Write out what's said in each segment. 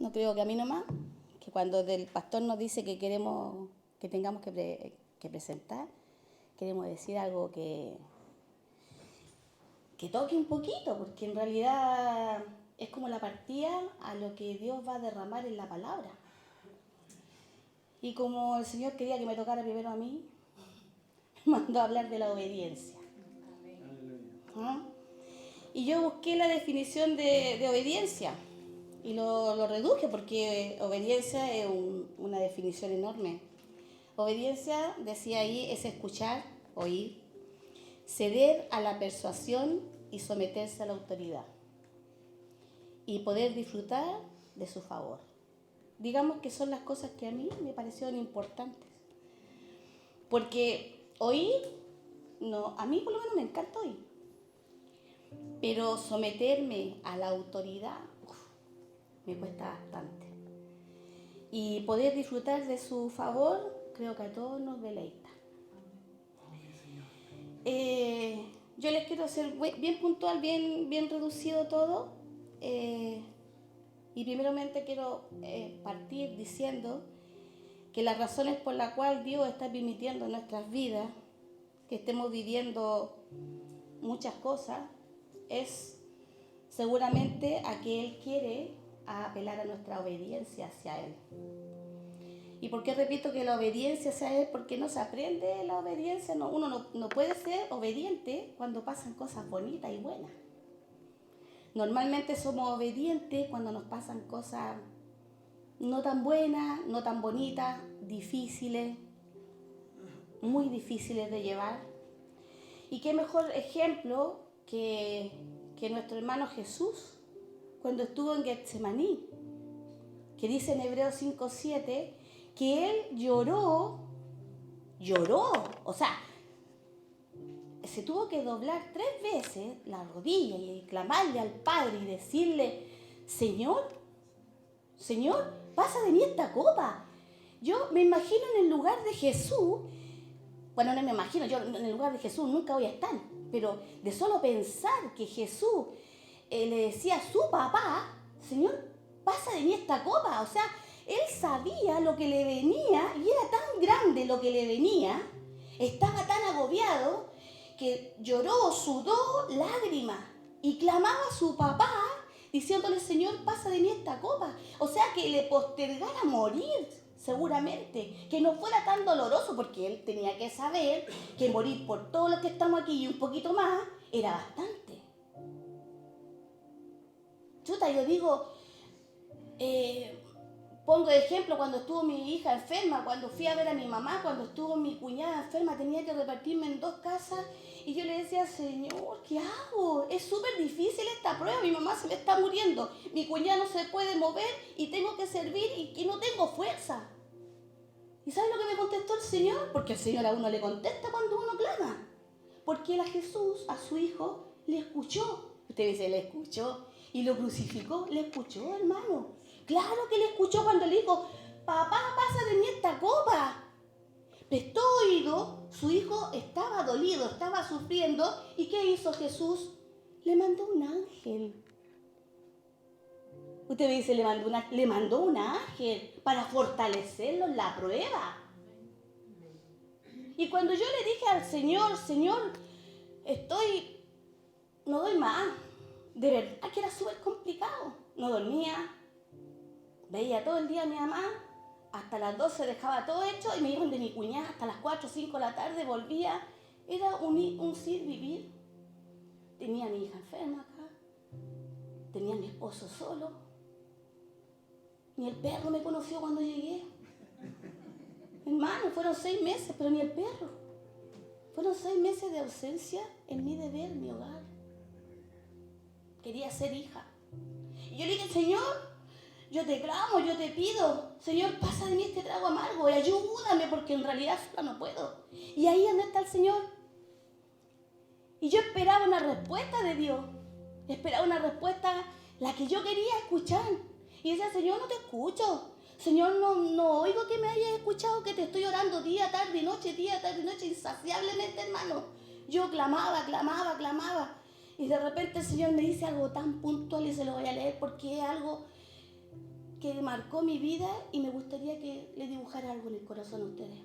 no creo que a mí nomás, que cuando el pastor nos dice que queremos, que tengamos que presentar, queremos decir algo que toque un poquito, porque en realidad es como la partida a lo que Dios va a derramar en la palabra. Y como el Señor quería que me tocara primero a mí, me mandó a hablar de la obediencia. ¿Ah? Y yo busqué la definición de obediencia y lo reduje porque obediencia es una definición enorme. Obediencia, decía ahí, es escuchar, oír, ceder a la persuasión y someterse a la autoridad y poder disfrutar de su favor. Digamos que son las cosas que a mí me parecieron importantes. Porque oír, no, a mí por lo menos me encanta oír. Pero someterme a la autoridad me cuesta bastante. Y poder disfrutar de su favor, creo que a todos nos deleita. Yo les quiero hacer bien puntual, bien reducido todo. Y primeramente quiero partir diciendo que las razones por las cuales Dios está permitiendo en nuestras vidas que estemos viviendo muchas cosas es seguramente a que Él quiere apelar a nuestra obediencia hacia Él. ¿Y por qué repito que la obediencia hacia Él? Porque no se aprende la obediencia, uno no puede ser obediente cuando pasan cosas bonitas y buenas. Normalmente somos obedientes cuando nos pasan cosas no tan buenas, no tan bonitas, difíciles, muy difíciles de llevar. Y qué mejor ejemplo que nuestro hermano Jesús cuando estuvo en Getsemaní, que dice en Hebreos 5:7 que él lloró, o sea, se tuvo que doblar 3 veces la rodilla y clamarle al Padre y decirle: Señor, pasa de mí esta copa. Yo me imagino en el lugar de Jesús, bueno, no me imagino, yo en el lugar de Jesús nunca voy a estar, pero de solo pensar que Jesús le decía a su papá: Señor, pasa de mí esta copa. O sea, él sabía lo que le venía y era tan grande lo que le venía, estaba tan agobiado que lloró, sudó lágrimas y clamaba a su papá diciéndole: Señor, pasa de mí esta copa. O sea, que le postergara morir, seguramente, que no fuera tan doloroso, porque él tenía que saber que morir por todos los que estamos aquí y un poquito más era bastante. Chuta, yo digo, pongo de ejemplo cuando estuvo mi hija enferma, cuando fui a ver a mi mamá, cuando estuvo mi cuñada enferma, tenía que repartirme en 2 casas y yo le decía: Señor, ¿qué hago? Es súper difícil esta prueba, mi mamá se me está muriendo, mi cuñada no se puede mover y tengo que servir y no tengo fuerza. ¿Y sabes lo que me contestó el Señor? Porque el Señor a uno le contesta cuando uno clama. Porque él a Jesús, a su hijo, le escuchó. Usted dice, le escuchó y lo crucificó. Le escuchó, hermano. Claro que le escuchó cuando le dijo: papá, pasa de mí esta copa. Prestó oído, su hijo estaba dolido, estaba sufriendo. ¿Y qué hizo Jesús? Le mandó un ángel. Usted me dice, le mandó un ángel para fortalecerlo en la prueba. Y cuando yo le dije al Señor: Señor, no doy más. De verdad que era súper complicado. No dormía. Veía todo el día a mi mamá. Hasta las 12 dejaba todo hecho y me iban de mi cuñada hasta las 4 o 5 de la tarde, volvía. Era un sin vivir. Tenía a mi hija enferma acá. Tenía a mi esposo solo. Ni el perro me conoció cuando llegué. Hermano, fueron 6 meses, pero ni el perro. Fueron 6 meses de ausencia en mi deber, en mi hogar. Quería ser hija. Y yo le dije: Señor, yo te clamo, yo te pido, Señor, pasa de mí este trago amargo y ayúdame, porque en realidad sola no puedo. Y ahí es donde está el Señor. Y yo esperaba una respuesta de Dios. Esperaba una respuesta, la que yo quería escuchar. Y decía: Señor, no te escucho. Señor, no oigo que me hayas escuchado, que te estoy orando día, tarde, noche, insaciablemente, hermano. Yo clamaba. Y de repente el Señor me dice algo tan puntual y se lo voy a leer porque es algo que marcó mi vida y me gustaría que le dibujara algo en el corazón a ustedes.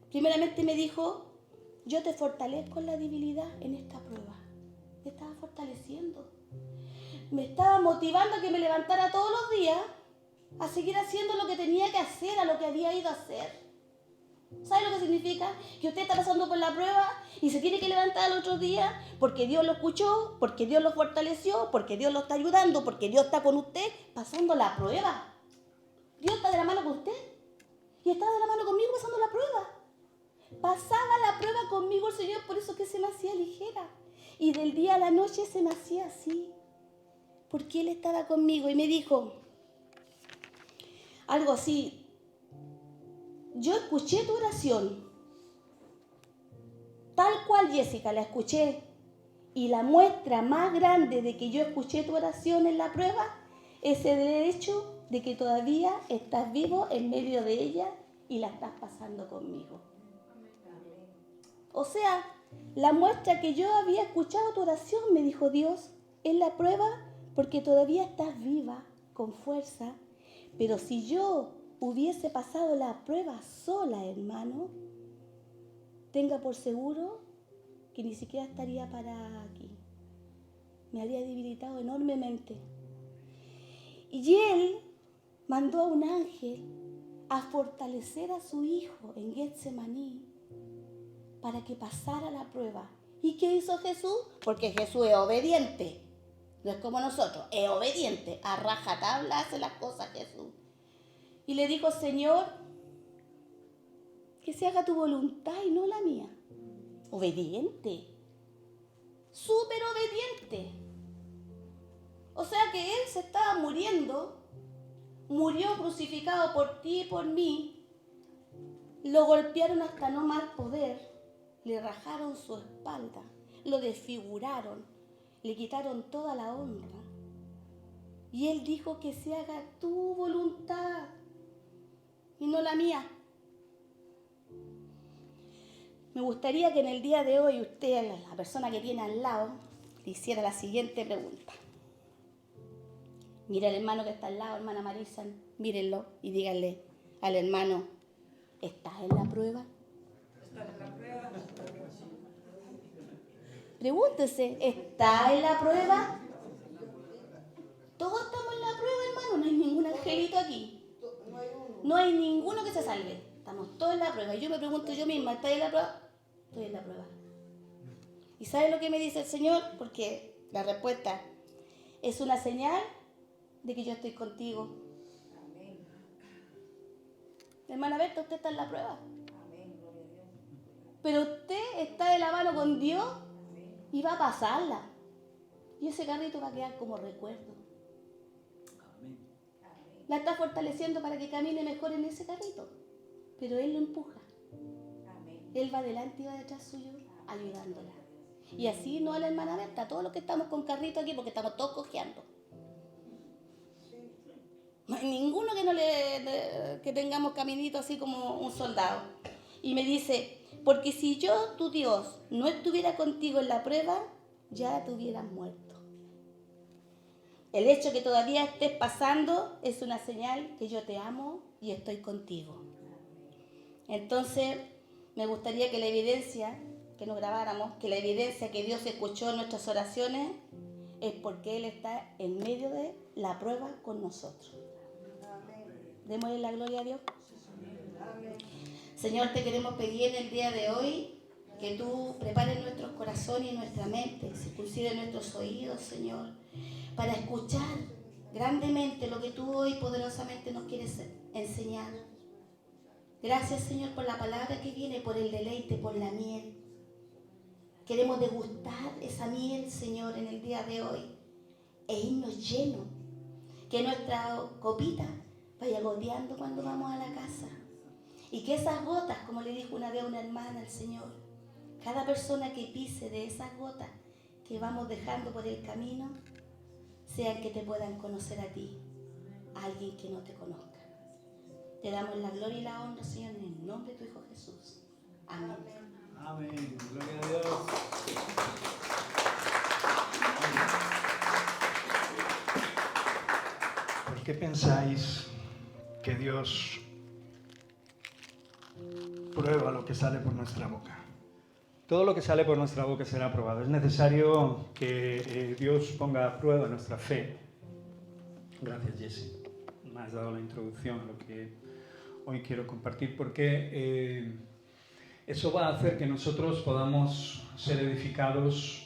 Primeramente me dijo, yo te fortalezco en la debilidad en esta prueba. Me estaba fortaleciendo. Me estaba motivando a que me levantara todos los días a seguir haciendo lo que tenía que hacer, a lo que había ido a hacer. ¿Sabe lo que significa? Que usted está pasando por la prueba y se tiene que levantar al otro día porque Dios lo escuchó, porque Dios lo fortaleció, porque Dios lo está ayudando, porque Dios está con usted pasando la prueba. Dios está de la mano con usted y está de la mano conmigo pasando la prueba. Pasaba la prueba conmigo el Señor, por eso que se me hacía ligera. Y del día a la noche se me hacía así, porque Él estaba conmigo y me dijo algo así. Yo escuché tu oración, tal cual Jessica la escuché, y la muestra más grande de que yo escuché tu oración en la prueba es el hecho de que todavía estás vivo en medio de ella y la estás pasando conmigo. O sea, la muestra que yo había escuchado tu oración, me dijo Dios, es la prueba porque todavía estás viva, con fuerza, pero si yo hubiese pasado la prueba sola, hermano, tenga por seguro que ni siquiera estaría parada aquí. Me habría debilitado enormemente. Y Él mandó a un ángel a fortalecer a su hijo en Getsemaní para que pasara la prueba. ¿Y qué hizo Jesús? Porque Jesús es obediente. No es como nosotros, es obediente. A rajatabla hace las cosas Jesús. Y le dijo, Señor, que se haga tu voluntad y no la mía. Obediente. Súper obediente. O sea que Él se estaba muriendo, murió crucificado por ti y por mí, lo golpearon hasta no más poder, le rajaron su espalda, lo desfiguraron, le quitaron toda la honra. Y Él dijo que se haga tu voluntad y no la mía. Me gustaría que en el día de hoy usted, la persona que tiene al lado, le hiciera la siguiente pregunta. Mira al hermano que está al lado, hermana Marisa, mírenlo y díganle al hermano, ¿estás en la prueba? ¿Estás en la prueba? Pregúntese, ¿estás en la prueba? Todos estamos en la prueba, hermano, no hay ningún angelito aquí. No hay ninguno que se salve. Estamos todos en la prueba. Y yo me pregunto yo misma, ¿estás en la prueba? Estoy en la prueba. ¿Y sabe lo que me dice el Señor? Porque la respuesta es una señal de que yo estoy contigo. Amén. Hermana Berta, usted está en la prueba. Amén. Pero usted está de la mano con Dios y va a pasarla. Y ese carrito va a quedar como recuerdo. Amén. La está fortaleciendo para que camine mejor en ese carrito. Pero Él lo empuja. Amén. Él va adelante y va detrás suyo ayudándola. Y así no a la hermana Berta, todos los que estamos con carrito aquí, porque estamos todos cojeando. No hay ninguno que tengamos caminito así como un soldado. Y me dice, porque si yo, tu Dios, no estuviera contigo en la prueba, ya te hubieras muerto. El hecho que todavía estés pasando es una señal que yo te amo y estoy contigo. Entonces, me gustaría que la evidencia, que nos grabáramos, que la evidencia que Dios escuchó nuestras oraciones es porque Él está en medio de la prueba con nosotros. Démosle la gloria a Dios. Amén. Señor, te queremos pedir en el día de hoy que tú prepares nuestros corazones y nuestra mente, circuncides nuestros oídos, Señor, para escuchar grandemente lo que tú hoy poderosamente nos quieres enseñar. Gracias, Señor, por la palabra que viene, por el deleite, por la miel. Queremos degustar esa miel, Señor, en el día de hoy e irnos llenos. Que nuestra copita vaya goteando cuando vamos a la casa. Y que esas gotas, como le dijo una vez una hermana al Señor, cada persona que pise de esas gotas que vamos dejando por el camino, sean que te puedan conocer a ti, a alguien que no te conozca. Te damos la gloria y la honra, Señor, en el nombre de tu Hijo Jesús. Amén. Amén. Gloria a Dios. Amén. qué pensáis que Dios prueba lo que sale por nuestra boca? Todo lo que sale por nuestra boca será probado. Es necesario que Dios ponga a prueba nuestra fe. Gracias, Jesse. Me has dado la introducción a lo que hoy quiero compartir, porque eso va a hacer que nosotros podamos ser edificados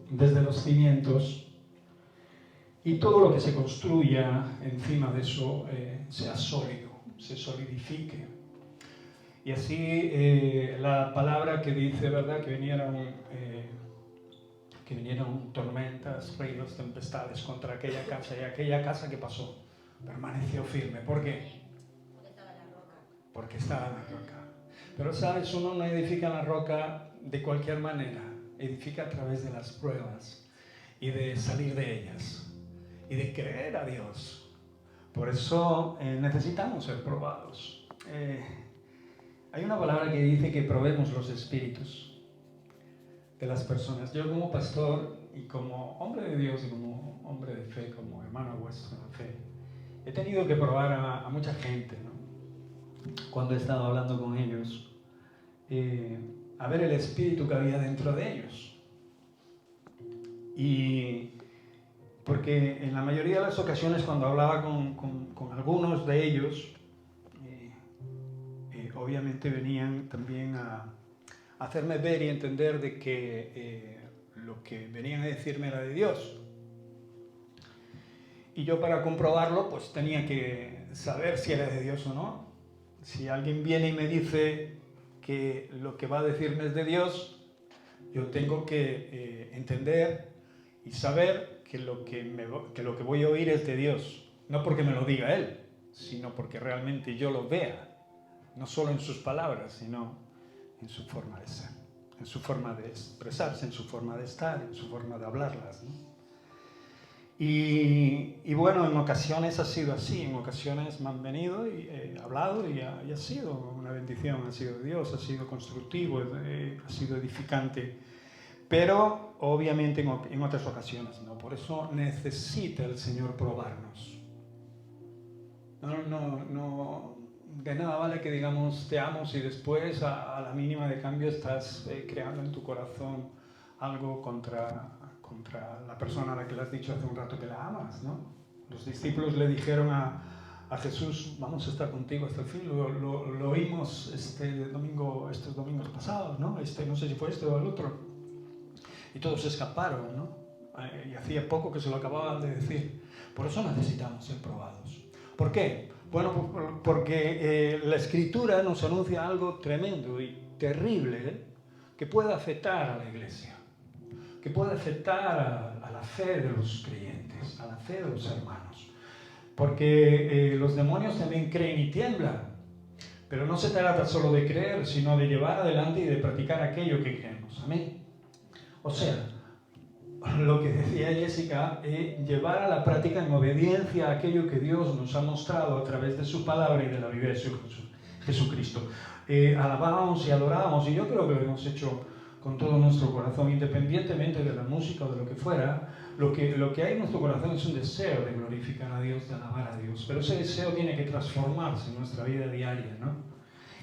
desde los cimientos, y todo lo que se construya encima de eso sea sólido, se solidifique. Y así la palabra que dice, ¿verdad?, que vinieron tormentas, ríos, tempestades contra aquella casa, y aquella casa, ¿qué pasó? Permaneció firme. ¿Por qué? Porque estaba en la roca. Porque estaba en la roca. Pero, ¿sabes? Uno no edifica en la roca de cualquier manera. Edifica a través de las pruebas y de salir de ellas y de creer a Dios. Por eso necesitamos ser probados. Hay una palabra que dice que probemos los espíritus de las personas. Yo, como pastor y como hombre de Dios y como hombre de fe, como hermano vuestro en la fe, he tenido que probar a mucha gente, ¿no?, cuando he estado hablando con ellos, a ver el espíritu que había dentro de ellos. Y porque en la mayoría de las ocasiones, cuando hablaba con algunos de ellos, obviamente venían también a hacerme ver y entender de que lo que venían a decirme era de Dios. Y yo, para comprobarlo, pues tenía que saber si era de Dios o no. Si alguien viene y me dice que lo que va a decirme es de Dios, yo tengo que entender y saber que lo que voy a oír es de Dios. No porque me lo diga Él, sino porque realmente yo lo vea. No solo en sus palabras, sino en su forma de ser, en su forma de expresarse, en su forma de estar, en su forma de hablarlas, ¿no? Y bueno, en ocasiones ha sido así, en ocasiones me han venido y he hablado y ha sido una bendición, ha sido Dios, ha sido constructivo, ha sido edificante, pero obviamente en otras ocasiones no. Por eso necesita el Señor probarnos. No, de nada vale que digamos te amo si después a la mínima de cambio estás creando en tu corazón algo contra la persona a la que le has dicho hace un rato que la amas, ¿no? Los discípulos le dijeron a Jesús, vamos a estar contigo hasta el fin. Lo oímos estos domingos pasados, ¿no? No sé si fue este o el otro. Y todos se escaparon, ¿no? Y hacía poco que se lo acababan de decir. Por eso necesitamos ser probados. ¿Por qué? Bueno, porque la Escritura nos anuncia algo tremendo y terrible, que puede afectar a la Iglesia, que puede afectar a la fe de los creyentes, a la fe de los hermanos. Porque los demonios también creen y tiemblan. Pero no se trata solo de creer, sino de llevar adelante y de practicar aquello que creemos. Amén. O sea, lo que decía Jessica, llevar a la práctica en obediencia a aquello que Dios nos ha mostrado a través de su palabra y de la vida de Jesucristo. Alabamos y adoramos, y yo creo que lo hemos hecho con todo nuestro corazón, independientemente de la música o de lo que fuera. Lo que hay en nuestro corazón es un deseo de glorificar a Dios, de alabar a Dios, pero ese deseo tiene que transformarse en nuestra vida diaria, ¿no?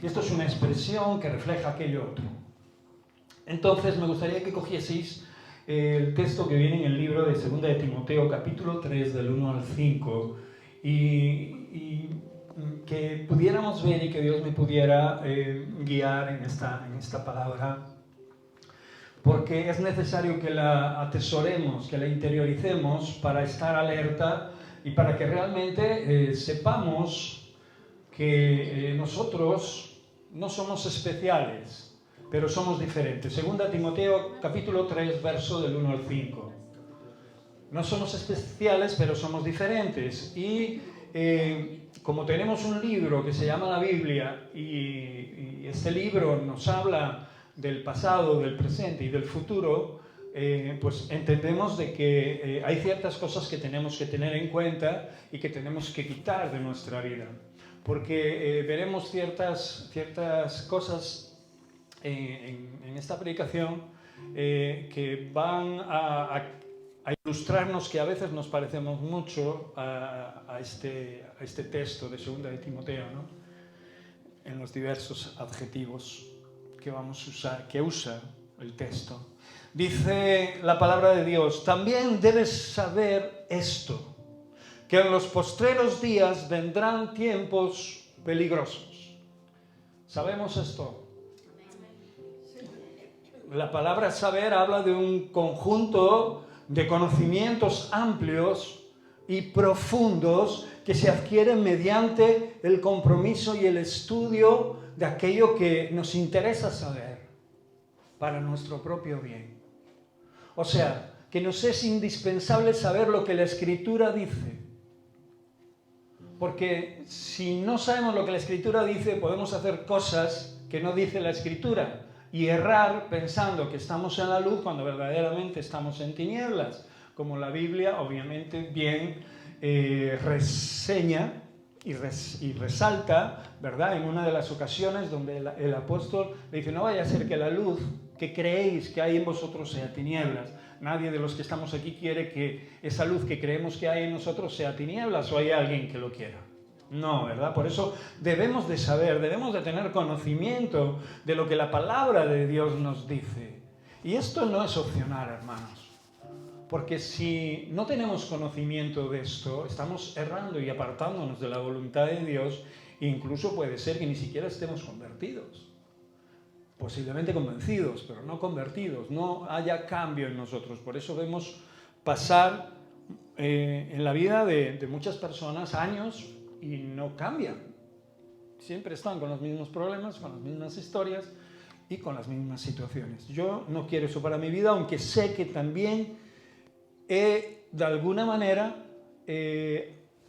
Y esto es una expresión que refleja aquello otro. Entonces me gustaría que cogieseis el texto que viene en el libro de 2 de Timoteo, capítulo 3, del 1 al 5, y que pudiéramos ver y que Dios me pudiera guiar en esta palabra, porque es necesario que la atesoremos, que la interioricemos para estar alerta y para que realmente sepamos que nosotros no somos especiales, pero somos diferentes. 2 Timoteo, capítulo 3, verso del 1 al 5. No somos especiales, pero somos diferentes. Y como tenemos un libro que se llama la Biblia, y este libro nos habla del pasado, del presente y del futuro, pues entendemos de que hay ciertas cosas que tenemos que tener en cuenta y que tenemos que quitar de nuestra vida. Porque veremos ciertas cosas en esta predicación que van a a ilustrarnos que a veces nos parecemos mucho a este texto de 2 de Timoteo, ¿no? En los diversos adjetivos que vamos a usar, que usa el texto. Dice la palabra de Dios: también debes saber esto, que en los postreros días vendrán tiempos peligrosos. ¿Sabemos esto? La palabra saber habla de un conjunto de conocimientos amplios y profundos que se adquieren mediante el compromiso y el estudio de aquello que nos interesa saber para nuestro propio bien. O sea, que nos es indispensable saber lo que la Escritura dice. Porque si no sabemos lo que la Escritura dice, podemos hacer cosas que no dice la Escritura y errar pensando que estamos en la luz cuando verdaderamente estamos en tinieblas, como la Biblia obviamente bien reseña y resalta, ¿verdad? En una de las ocasiones donde el apóstol le dice: no vaya a ser que la luz que creéis que hay en vosotros sea tinieblas. Nadie de los que estamos aquí quiere que esa luz que creemos que hay en nosotros sea tinieblas, o hay alguien que lo quiera. No, ¿verdad? Por eso debemos de saber, debemos de tener conocimiento de lo que la palabra de Dios nos dice. Y esto no es opcional, hermanos. Porque si no tenemos conocimiento de esto, estamos errando y apartándonos de la voluntad de Dios, e incluso puede ser que ni siquiera estemos convertidos. Posiblemente convencidos, pero no convertidos, no haya cambio en nosotros. Por eso vemos pasar en la vida de muchas personas años y no cambian. Siempre están con los mismos problemas, con las mismas historias y con las mismas situaciones. Yo no quiero eso para mi vida, aunque sé que también he, de alguna manera,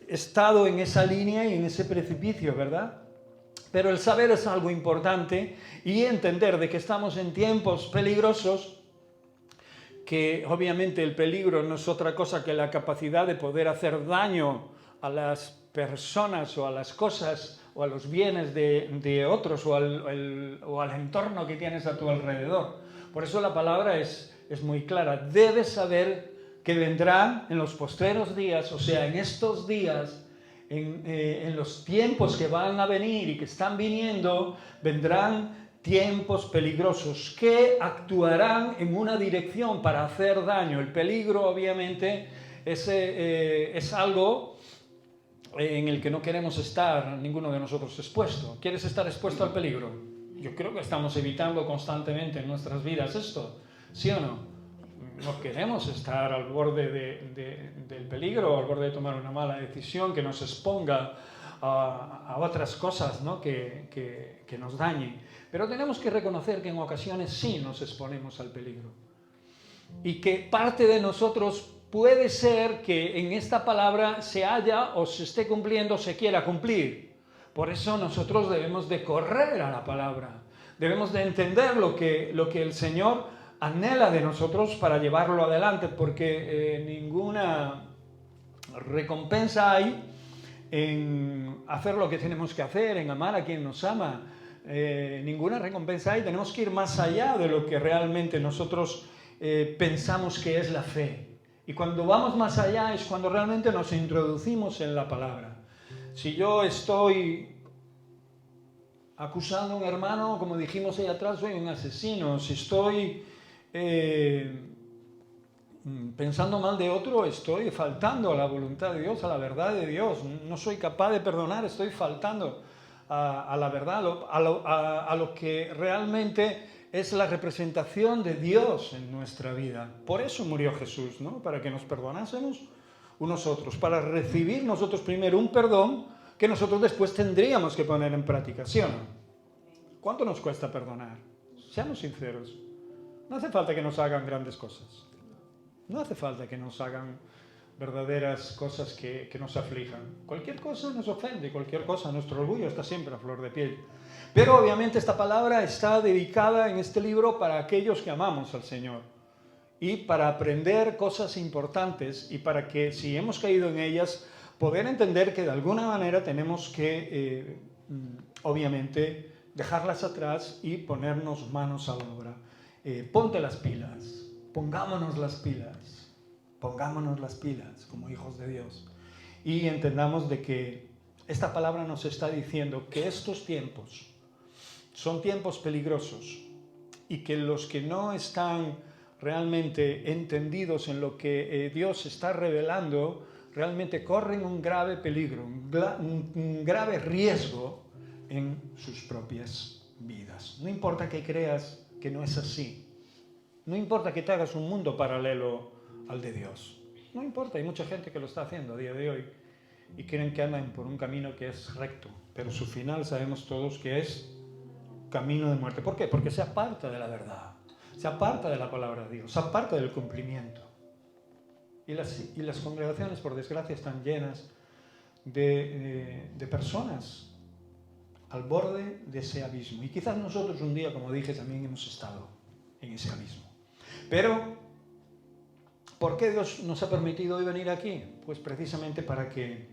estado en esa línea y en ese precipicio, ¿verdad? Pero el saber es algo importante, y entender de que estamos en tiempos peligrosos, que obviamente el peligro no es otra cosa que la capacidad de poder hacer daño a las personas o a las cosas o a los bienes de otros o al entorno que tienes a tu alrededor. Por eso la palabra es muy clara. Debes saber que vendrán en los postreros días, o sea, en estos días, en los tiempos que van a venir y que están viniendo, vendrán tiempos peligrosos que actuarán en una dirección para hacer daño. El peligro, obviamente, es algo en el que no queremos estar ninguno de nosotros expuesto. ¿Quieres estar expuesto al peligro? Yo creo que estamos evitando constantemente en nuestras vidas esto, ¿sí o no? No queremos estar al borde del peligro, al borde de tomar una mala decisión que nos exponga a otras cosas, ¿no? que nos dañen. Pero tenemos que reconocer que en ocasiones sí nos exponemos al peligro. Y que parte de nosotros puede ser que en esta palabra se haya o se esté cumpliendo o se quiera cumplir. Por eso nosotros debemos de correr a la palabra. Debemos de entender lo que el Señor anhela de nosotros para llevarlo adelante, porque ninguna recompensa hay en hacer lo que tenemos que hacer, en amar a quien nos ama. Ninguna recompensa hay. Tenemos que ir más allá de lo que realmente nosotros pensamos que es la fe. Y cuando vamos más allá es cuando realmente nos introducimos en la palabra. Si yo estoy acusando a un hermano, como dijimos ahí atrás, soy un asesino. Si estoy pensando mal de otro, estoy faltando a la voluntad de Dios, a la verdad de Dios. No soy capaz de perdonar, estoy faltando a la verdad, a lo que realmente es la representación de Dios en nuestra vida. Por eso murió Jesús, ¿no? Para que nos perdonásemos unos otros, para recibir nosotros primero un perdón que nosotros después tendríamos que poner en práctica, ¿sí o no? ¿Cuánto nos cuesta perdonar? Seamos sinceros. No hace falta que nos hagan grandes cosas. No hace falta que nos hagan verdaderas cosas que nos aflijan. Cualquier cosa nos ofende, cualquier cosa, nuestro orgullo está siempre a flor de piel. Pero obviamente esta palabra está dedicada en este libro para aquellos que amamos al Señor y para aprender cosas importantes, y para que, si hemos caído en ellas, poder entender que de alguna manera tenemos que, obviamente, dejarlas atrás y ponernos manos a la obra. Ponte las pilas, pongámonos las pilas pongámonos las pilas como hijos de Dios y entendamos de que esta palabra nos está diciendo que estos tiempos son tiempos peligrosos y que los que no están realmente entendidos en lo que Dios está revelando realmente corren un grave peligro, un grave riesgo en sus propias vidas. No importa que creas que no es así, no importa que te hagas un mundo paralelo al de Dios, no importa, hay mucha gente que lo está haciendo a día de hoy y creen que andan por un camino que es recto, pero su final sabemos todos que es camino de muerte. ¿Por qué? Porque se aparta de la verdad, se aparta de la palabra de Dios, se aparta del cumplimiento. Y las congregaciones, por desgracia, están llenas de personas al borde de ese abismo. Y quizás nosotros un día, como dije, también hemos estado en ese abismo. Pero, ¿por qué Dios nos ha permitido hoy venir aquí? Pues precisamente para que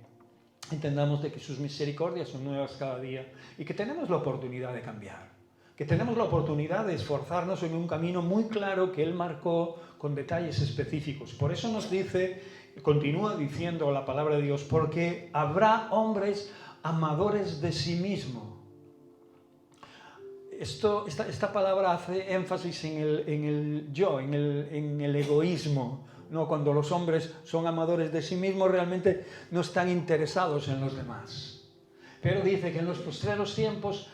entendamos de que sus misericordias son nuevas cada día y que tenemos la oportunidad de cambiar, que tenemos la oportunidad de esforzarnos en un camino muy claro que Él marcó con detalles específicos. Por eso nos dice, continúa diciendo la palabra de Dios, porque habrá hombres amadores de sí mismo. Esta palabra hace énfasis en el yo, en el egoísmo, ¿no? Cuando los hombres son amadores de sí mismos, realmente no están interesados en los demás. Pero dice que en los postreros tiempos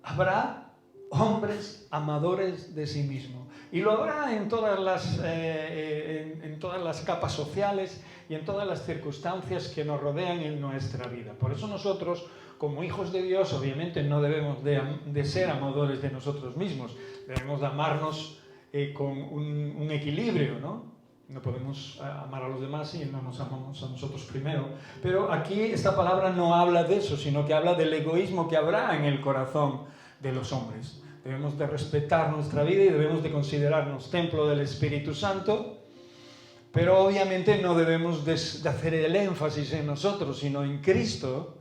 habrá hombres amadores de sí mismos. Y lo habrá en todas las capas sociales y en todas las circunstancias que nos rodean en nuestra vida. Por eso nosotros, como hijos de Dios, obviamente no debemos de ser amadores de nosotros mismos. Debemos de amarnos con un equilibrio, ¿no? No podemos amar a los demás si no nos amamos a nosotros primero. Pero aquí esta palabra no habla de eso, sino que habla del egoísmo que habrá en el corazón de los hombres. Debemos de respetar nuestra vida y debemos de considerarnos templo del Espíritu Santo, pero obviamente no debemos de hacer el énfasis en nosotros, sino en Cristo,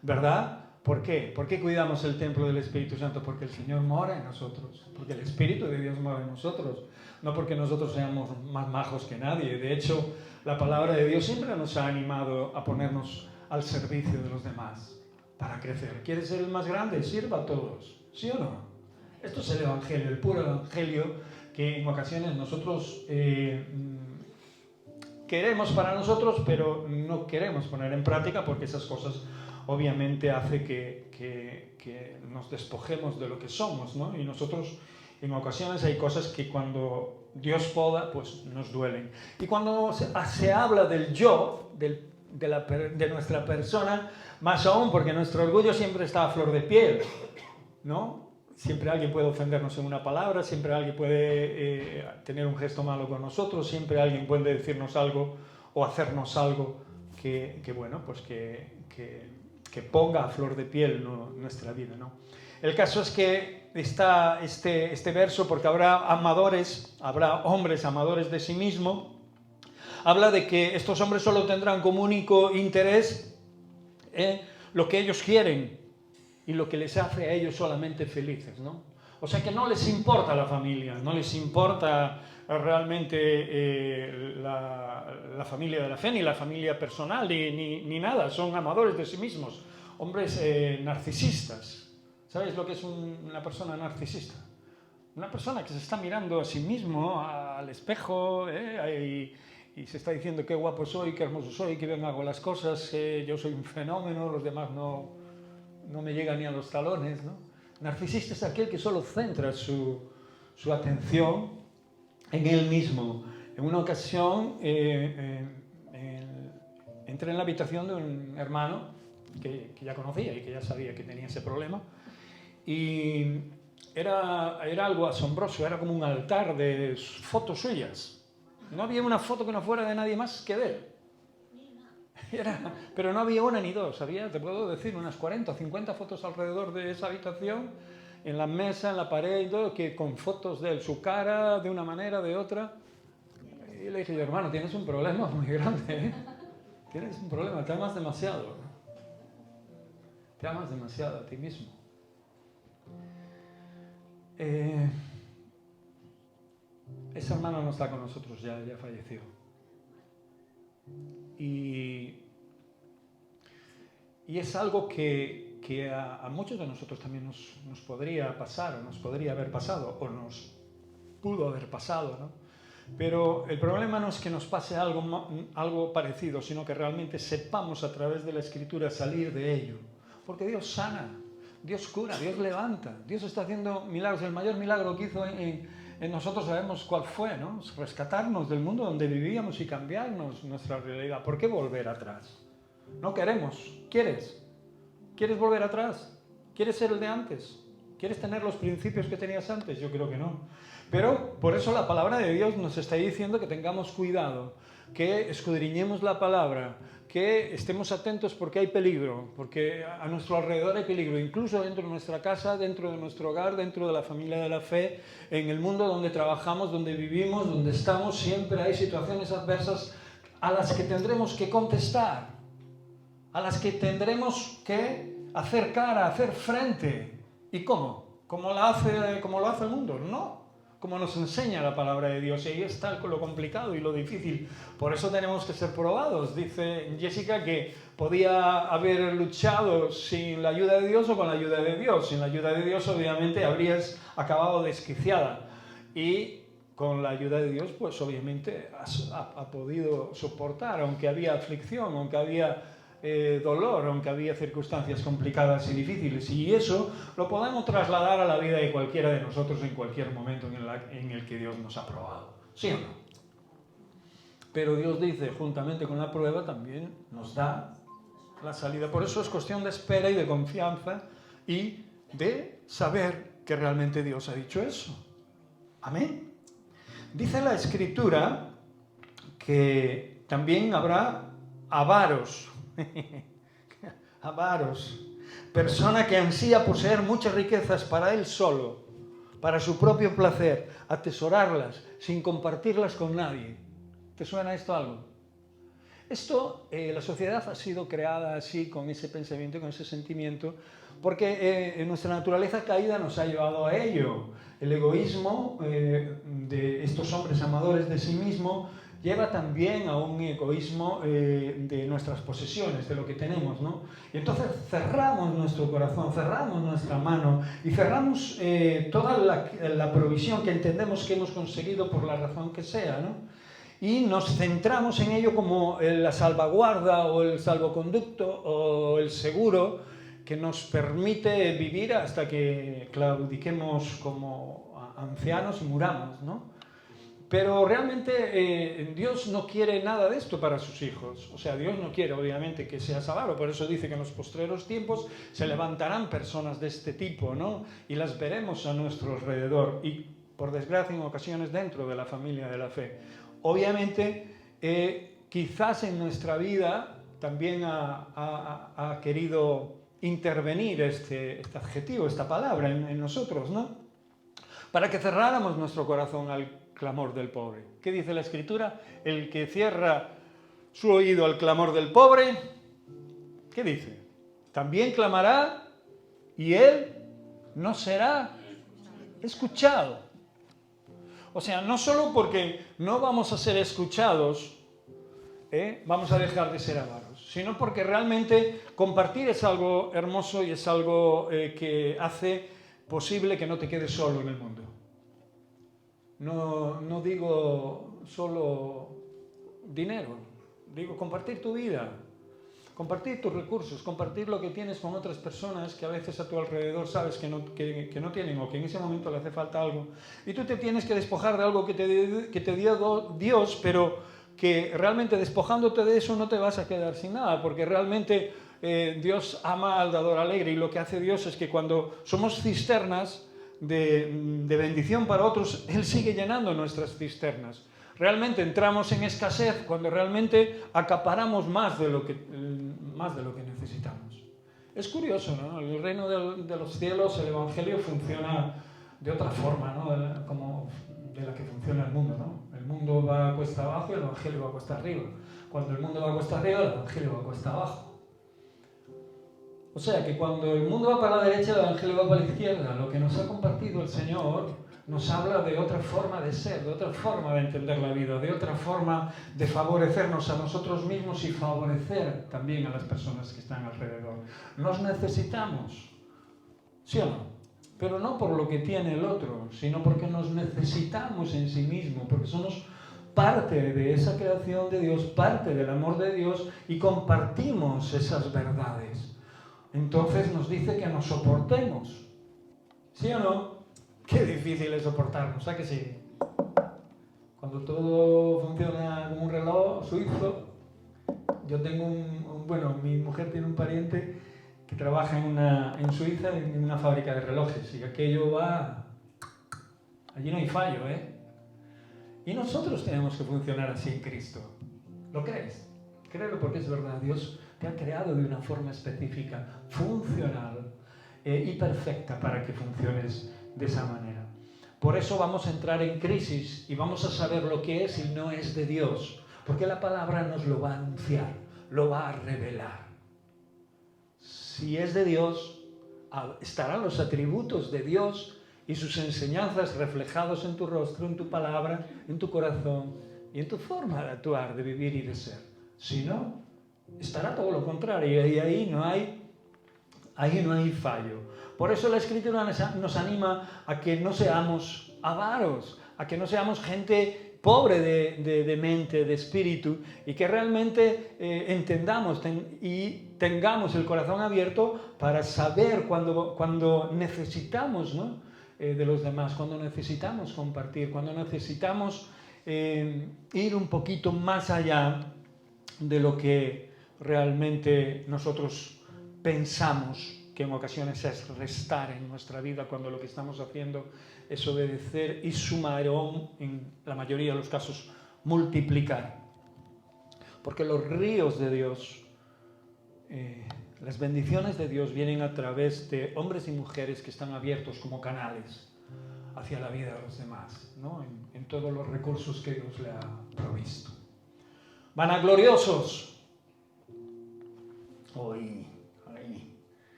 ¿verdad? ¿Por qué? ¿Por qué cuidamos el templo del Espíritu Santo? Porque el Señor mora en nosotros, porque el Espíritu de Dios mora en nosotros, no porque nosotros seamos más majos que nadie. De hecho, la palabra de Dios siempre nos ha animado a ponernos al servicio de los demás para crecer. ¿Quieres ser el más grande? Sirva a todos, ¿sí o no? Esto es el Evangelio, el puro Evangelio que en ocasiones nosotros queremos para nosotros, pero no queremos poner en práctica porque esas cosas obviamente hace que nos despojemos de lo que somos, ¿no? Y nosotros en ocasiones hay cosas que cuando Dios poda, pues nos duelen. Y cuando se habla del yo, de nuestra persona, más aún porque nuestro orgullo siempre está a flor de piel, ¿no? Siempre alguien puede ofendernos en una palabra, siempre alguien puede tener un gesto malo con nosotros, siempre alguien puede decirnos algo o hacernos algo que ponga a flor de piel, ¿no?, nuestra vida, ¿no? El caso es que está este verso, porque habrá hombres amadores de sí mismo, habla de que estos hombres solo tendrán como único interés lo que ellos quieren y lo que les hace a ellos solamente felices, ¿no? O sea que no les importa la familia, no les importa realmente la familia de la fe, ni la familia personal, ni nada. Son amadores de sí mismos, hombres narcisistas. ¿Sabéis lo que es una persona narcisista? Una persona que se está mirando a sí mismo, al espejo, y se está diciendo qué guapo soy, qué hermoso soy, qué bien hago las cosas, yo soy un fenómeno, los demás no me llegan ni a los talones, ¿no? Narcisista es aquel que solo centra su atención en él mismo. En una ocasión entré en la habitación de un hermano que ya conocía y que ya sabía que tenía ese problema, y era algo asombroso, era como un altar de fotos suyas. No había una foto que no fuera de nadie más que de él. Pero no había una ni dos, había, te puedo decir, unas 40 o 50 fotos alrededor de esa habitación, en la mesa, en la pared y todo, que con fotos de él, su cara de una manera, de otra. Y le dije, hermano, tienes un problema muy grande, ¿eh? Tienes un problema, te amas demasiado. Te amas demasiado a ti mismo. Ese hermano no está con nosotros, ya falleció. Y es algo que a muchos de nosotros también nos podría pasar, o nos podría haber pasado, o nos pudo haber pasado, ¿no? Pero el problema no es que nos pase algo parecido, sino que realmente sepamos a través de la Escritura salir de ello. Porque Dios sana, Dios cura, Dios levanta, Dios está haciendo milagros. El mayor milagro que hizo en nosotros sabemos cuál fue, ¿no? Rescatarnos del mundo donde vivíamos y cambiarnos nuestra realidad. ¿Por qué volver atrás? No queremos. ¿Quieres? ¿Quieres volver atrás? ¿Quieres ser el de antes? ¿Quieres tener los principios que tenías antes? Yo creo que no. Pero por eso la palabra de Dios nos está diciendo que tengamos cuidado, que escudriñemos la palabra, que estemos atentos porque hay peligro, porque a nuestro alrededor hay peligro, incluso dentro de nuestra casa, dentro de nuestro hogar, dentro de la familia de la fe, en el mundo donde trabajamos, donde vivimos, donde estamos, siempre hay situaciones adversas a las que tendremos que contestar, a las que tendremos que hacer cara, hacer frente. ¿Y cómo? ¿Cómo lo hace el mundo? No. Como nos enseña la palabra de Dios. Y ahí está lo complicado y lo difícil. Por eso tenemos que ser probados. Dice Jessica que podía haber luchado sin la ayuda de Dios o con la ayuda de Dios. Sin la ayuda de Dios, obviamente, habrías acabado desquiciada. Y con la ayuda de Dios, pues obviamente ha podido soportar, aunque había aflicción, aunque había dolor, aunque había circunstancias complicadas y difíciles, y eso lo podemos trasladar a la vida de cualquiera de nosotros en cualquier momento en el que Dios nos ha probado, ¿sí o no? Pero Dios dice, juntamente con la prueba también nos da la salida. Por eso es cuestión de espera y de confianza y de saber que realmente Dios ha dicho eso. Amén. Dice la Escritura que también habrá avaros. Avaros, persona que ansía poseer muchas riquezas para él solo, para su propio placer, atesorarlas sin compartirlas con nadie. ¿Te suena esto algo? Esto, la sociedad ha sido creada así, con ese pensamiento, con ese sentimiento, porque nuestra naturaleza caída nos ha llevado a ello. El egoísmo de estos hombres amadores de sí mismo lleva también a un egoísmo de nuestras posesiones, de lo que tenemos, ¿no? Y entonces cerramos nuestro corazón, cerramos nuestra mano y cerramos toda la provisión que entendemos que hemos conseguido por la razón que sea, ¿no? Y nos centramos en ello como la salvaguarda o el salvoconducto o el seguro que nos permite vivir hasta que claudiquemos como ancianos y muramos, ¿no? Pero realmente Dios no quiere nada de esto para sus hijos. O sea, Dios no quiere, obviamente, que seas avaro. Por eso dice que en los postreros tiempos se levantarán personas de este tipo, ¿no? Y las veremos a nuestro alrededor. Y, por desgracia, en ocasiones dentro de la familia de la fe. Obviamente, quizás en nuestra vida también ha querido intervenir este adjetivo, esta palabra en nosotros, ¿no? Para que cerráramos nuestro corazón al clamor del pobre. ¿Qué dice la Escritura? El que cierra su oído al clamor del pobre, ¿qué dice? También clamará y él no será escuchado. O sea, no solo porque no vamos a ser escuchados, vamos a dejar de ser avaros, sino porque realmente compartir es algo hermoso y es algo que hace posible que no te quedes solo en el mundo. No digo solo dinero, digo compartir tu vida, compartir tus recursos, compartir lo que tienes con otras personas que a veces a tu alrededor sabes que no tienen o que en ese momento le hace falta algo. Y tú te tienes que despojar de algo que te dio Dios, pero que realmente despojándote de eso no te vas a quedar sin nada, porque realmente Dios ama al dador alegre, y lo que hace Dios es que cuando somos cisternas de bendición para otros, Él sigue llenando nuestras cisternas. Realmente entramos en escasez cuando realmente acaparamos más de lo que necesitamos. Es curioso, ¿no? El reino de los cielos, el Evangelio funciona de otra forma, ¿no? Como de la que funciona el mundo, ¿no? El mundo va a cuesta abajo y el Evangelio va a cuesta arriba. Cuando el mundo va a cuesta arriba, el Evangelio va a cuesta abajo. O sea que cuando el mundo va para la derecha, el Evangelio va para la izquierda. Lo que nos ha compartido el Señor nos habla de otra forma de ser, de otra forma de entender la vida, de otra forma de favorecernos a nosotros mismos y favorecer también a las personas que están alrededor. Nos necesitamos, ¿sí o no? Pero no por lo que tiene el otro, sino porque nos necesitamos en sí mismo, porque somos parte de esa creación de Dios, parte del amor de Dios y compartimos esas verdades. Entonces nos dice que nos soportemos, ¿sí o no? Qué difícil es soportarnos, ¿a que sí? Cuando todo funciona como un reloj suizo, yo tengo bueno, mi mujer tiene un pariente que trabaja en Suiza en una fábrica de relojes y aquello va, allí no hay fallo, ¿eh? Y nosotros tenemos que funcionar así en Cristo. ¿Lo crees? Créelo porque es verdad, Dios te ha creado de una forma específica, funcional y perfecta para que funciones de esa manera. Por eso vamos a entrar en crisis y vamos a saber lo que es y no es de Dios, porque la palabra nos lo va a anunciar, lo va a revelar. Si es de Dios, estarán los atributos de Dios y sus enseñanzas reflejados en tu rostro, en tu palabra, en tu corazón y en tu forma de actuar, de vivir y de ser. Si no, estará todo lo contrario y ahí no hay fallo. Por eso la Escritura nos anima a que no seamos avaros, a que no seamos gente pobre de mente, de espíritu, y que realmente entendamos y tengamos el corazón abierto para saber cuando necesitamos, ¿no? De los demás, cuando necesitamos compartir, cuando necesitamos ir un poquito más allá de lo que realmente nosotros pensamos que en ocasiones es restar en nuestra vida, cuando lo que estamos haciendo es obedecer y sumar, o en la mayoría de los casos multiplicar. Porque los ríos de Dios, las bendiciones de Dios vienen a través de hombres y mujeres que están abiertos como canales hacia la vida de los demás, ¿no? En todos los recursos que Dios le ha provisto. Vanagloriosos.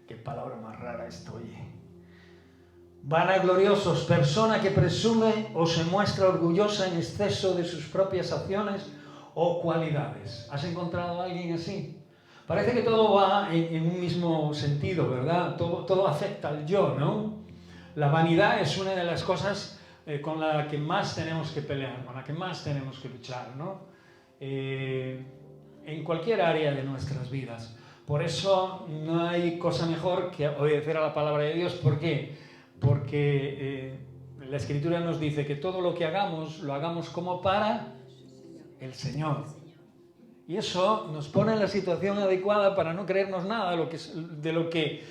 Qué palabra más rara estoy. Vanagloriosos, persona que presume o se muestra orgullosa en exceso de sus propias acciones o cualidades. ¿Has encontrado a alguien así? Parece que todo va en un mismo sentido, ¿verdad? Todo afecta al yo, ¿no? La vanidad es una de las cosas con la que más tenemos que pelear, con la que más tenemos que luchar, ¿no? En cualquier área de nuestras vidas. Por eso no hay cosa mejor que obedecer a la palabra de Dios. ¿Por qué? Porque la Escritura nos dice que todo lo que hagamos, lo hagamos como para el Señor. Y eso nos pone en la situación adecuada para no creernos nada de lo que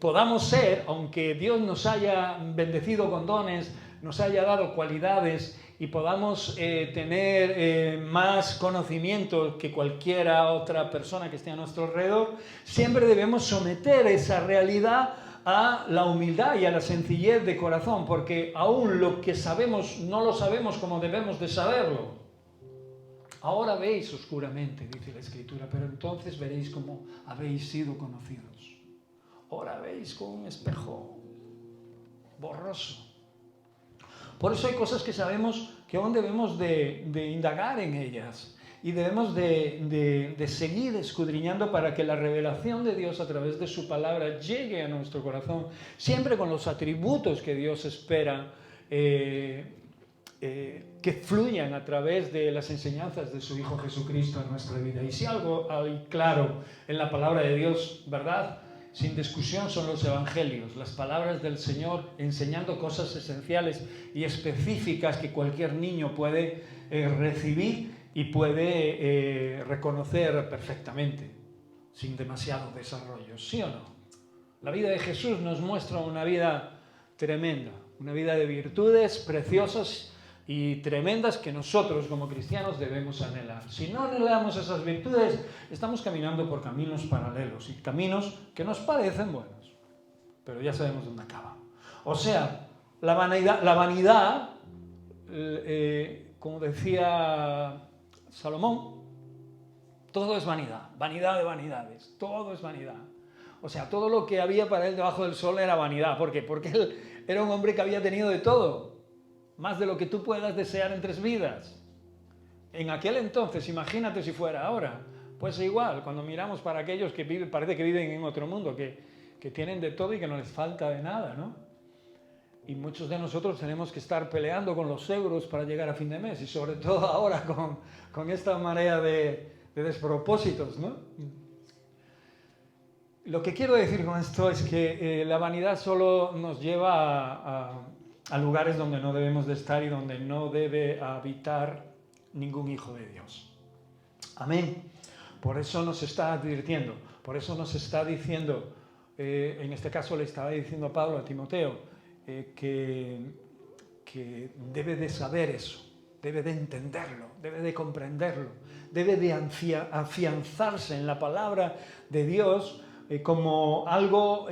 podamos ser, aunque Dios nos haya bendecido con dones, nos haya dado cualidades y podamos tener más conocimiento que cualquiera otra persona que esté a nuestro alrededor. Siempre debemos someter esa realidad a la humildad y a la sencillez de corazón, porque aún lo que sabemos no lo sabemos como debemos de saberlo. Ahora veis oscuramente, dice la Escritura, pero entonces veréis como habéis sido conocidos. Ahora veis con un espejo borroso. Por eso hay cosas que sabemos que aún debemos de indagar en ellas y debemos de seguir escudriñando para que la revelación de Dios a través de su palabra llegue a nuestro corazón, siempre con los atributos que Dios espera que fluyan a través de las enseñanzas de su Hijo Jesucristo en nuestra vida. Y si algo hay claro en la palabra de Dios, ¿verdad?, sin discusión, son los evangelios, las palabras del Señor enseñando cosas esenciales y específicas que cualquier niño puede recibir y puede reconocer perfectamente, sin demasiado desarrollo. ¿Sí o no? La vida de Jesús nos muestra una vida tremenda, una vida de virtudes preciosas y tremendas que nosotros como cristianos debemos anhelar. Si no anhelamos esas virtudes, estamos caminando por caminos paralelos y caminos que nos parecen buenos, pero ya sabemos dónde acaban. O sea, la vanidad, como decía Salomón, todo es vanidad, vanidad de vanidades, todo es vanidad. O sea, todo lo que había para él debajo del sol era vanidad. ¿Por qué? Porque era un hombre que había tenido de todo, más de lo que tú puedas desear en 3 vidas. En aquel entonces, imagínate si fuera ahora. Pues igual, cuando miramos para aquellos que viven, parece que viven en otro mundo, que tienen de todo y que no les falta de nada, ¿no? Y muchos de nosotros tenemos que estar peleando con los euros para llegar a fin de mes, y sobre todo ahora con esta marea de despropósitos, ¿no? Lo que quiero decir con esto es que la vanidad solo nos lleva a lugares donde no debemos de estar y donde no debe habitar ningún hijo de Dios. Amén. Por eso nos está advirtiendo, por eso nos está diciendo, en este caso le estaba diciendo a Pablo, a Timoteo, que debe de saber eso, debe de entenderlo, debe de comprenderlo, debe de afianzarse en la palabra de Dios como algo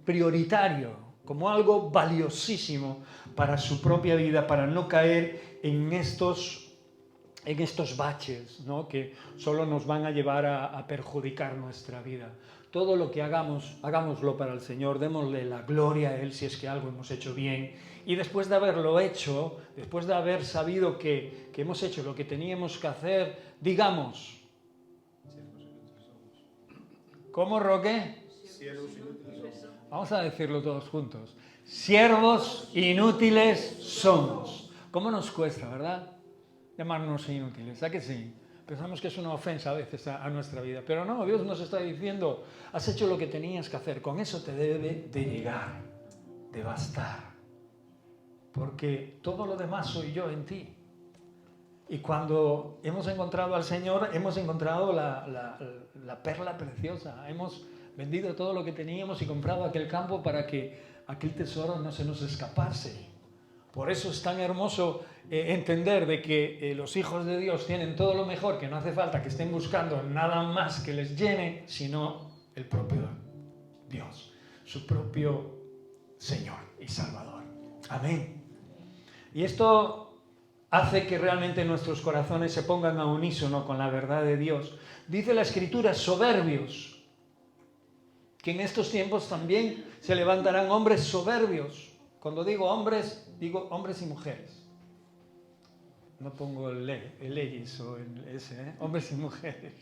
prioritario, como algo valiosísimo para su propia vida, para no caer en estos baches, ¿no? Que solo nos van a llevar a perjudicar nuestra vida. Todo lo que hagamos, hagámoslo para el Señor, démosle la gloria a Él si es que algo hemos hecho bien. Y después de haberlo hecho, después de haber sabido que hemos hecho lo que teníamos que hacer, digamos, ¿cómo, Roque? Siervos inútiles somos. Vamos a decirlo todos juntos. Siervos inútiles somos. ¿Cómo nos cuesta, verdad? Llamarnos inútiles, ¿a que sí? Pensamos que es una ofensa a veces a nuestra vida, pero no, Dios nos está diciendo, has hecho lo que tenías que hacer, con eso te debe de llegar, de bastar, porque todo lo demás soy yo en ti. Y cuando hemos encontrado al Señor, hemos encontrado la perla preciosa, hemos vendido todo lo que teníamos y comprado aquel campo para que aquel tesoro no se nos escapase. Por eso es tan hermoso entender de que los hijos de Dios tienen todo lo mejor, que no hace falta que estén buscando nada más que les llene, sino el propio Dios, su propio Señor y Salvador. Amén. Y esto hace que realmente nuestros corazones se pongan a unísono con la verdad de Dios. Dice la Escritura, soberbios, que en estos tiempos también se levantarán hombres soberbios. Cuando digo hombres y mujeres. No pongo el leyes o el ese, ¿eh? Hombres y mujeres.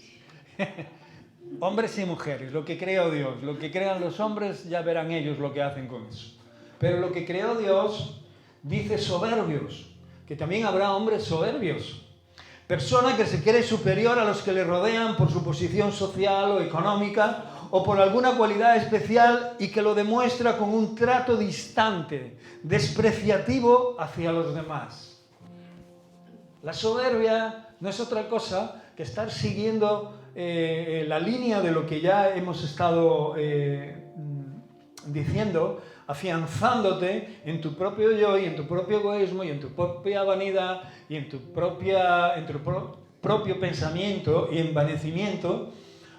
Hombres y mujeres, lo que creó Dios. Lo que crean los hombres, ya verán ellos lo que hacen con eso. Pero lo que creó Dios dice soberbios, que también habrá hombres soberbios. Persona que se cree superior a los que le rodean por su posición social o económica, o por alguna cualidad especial y que lo demuestra con un trato distante, despreciativo hacia los demás. La soberbia no es otra cosa que estar siguiendo la línea de lo que ya hemos estado diciendo, afianzándote en tu propio yo y en tu propio egoísmo y en tu propia vanidad y en tu propio pensamiento y envanecimiento,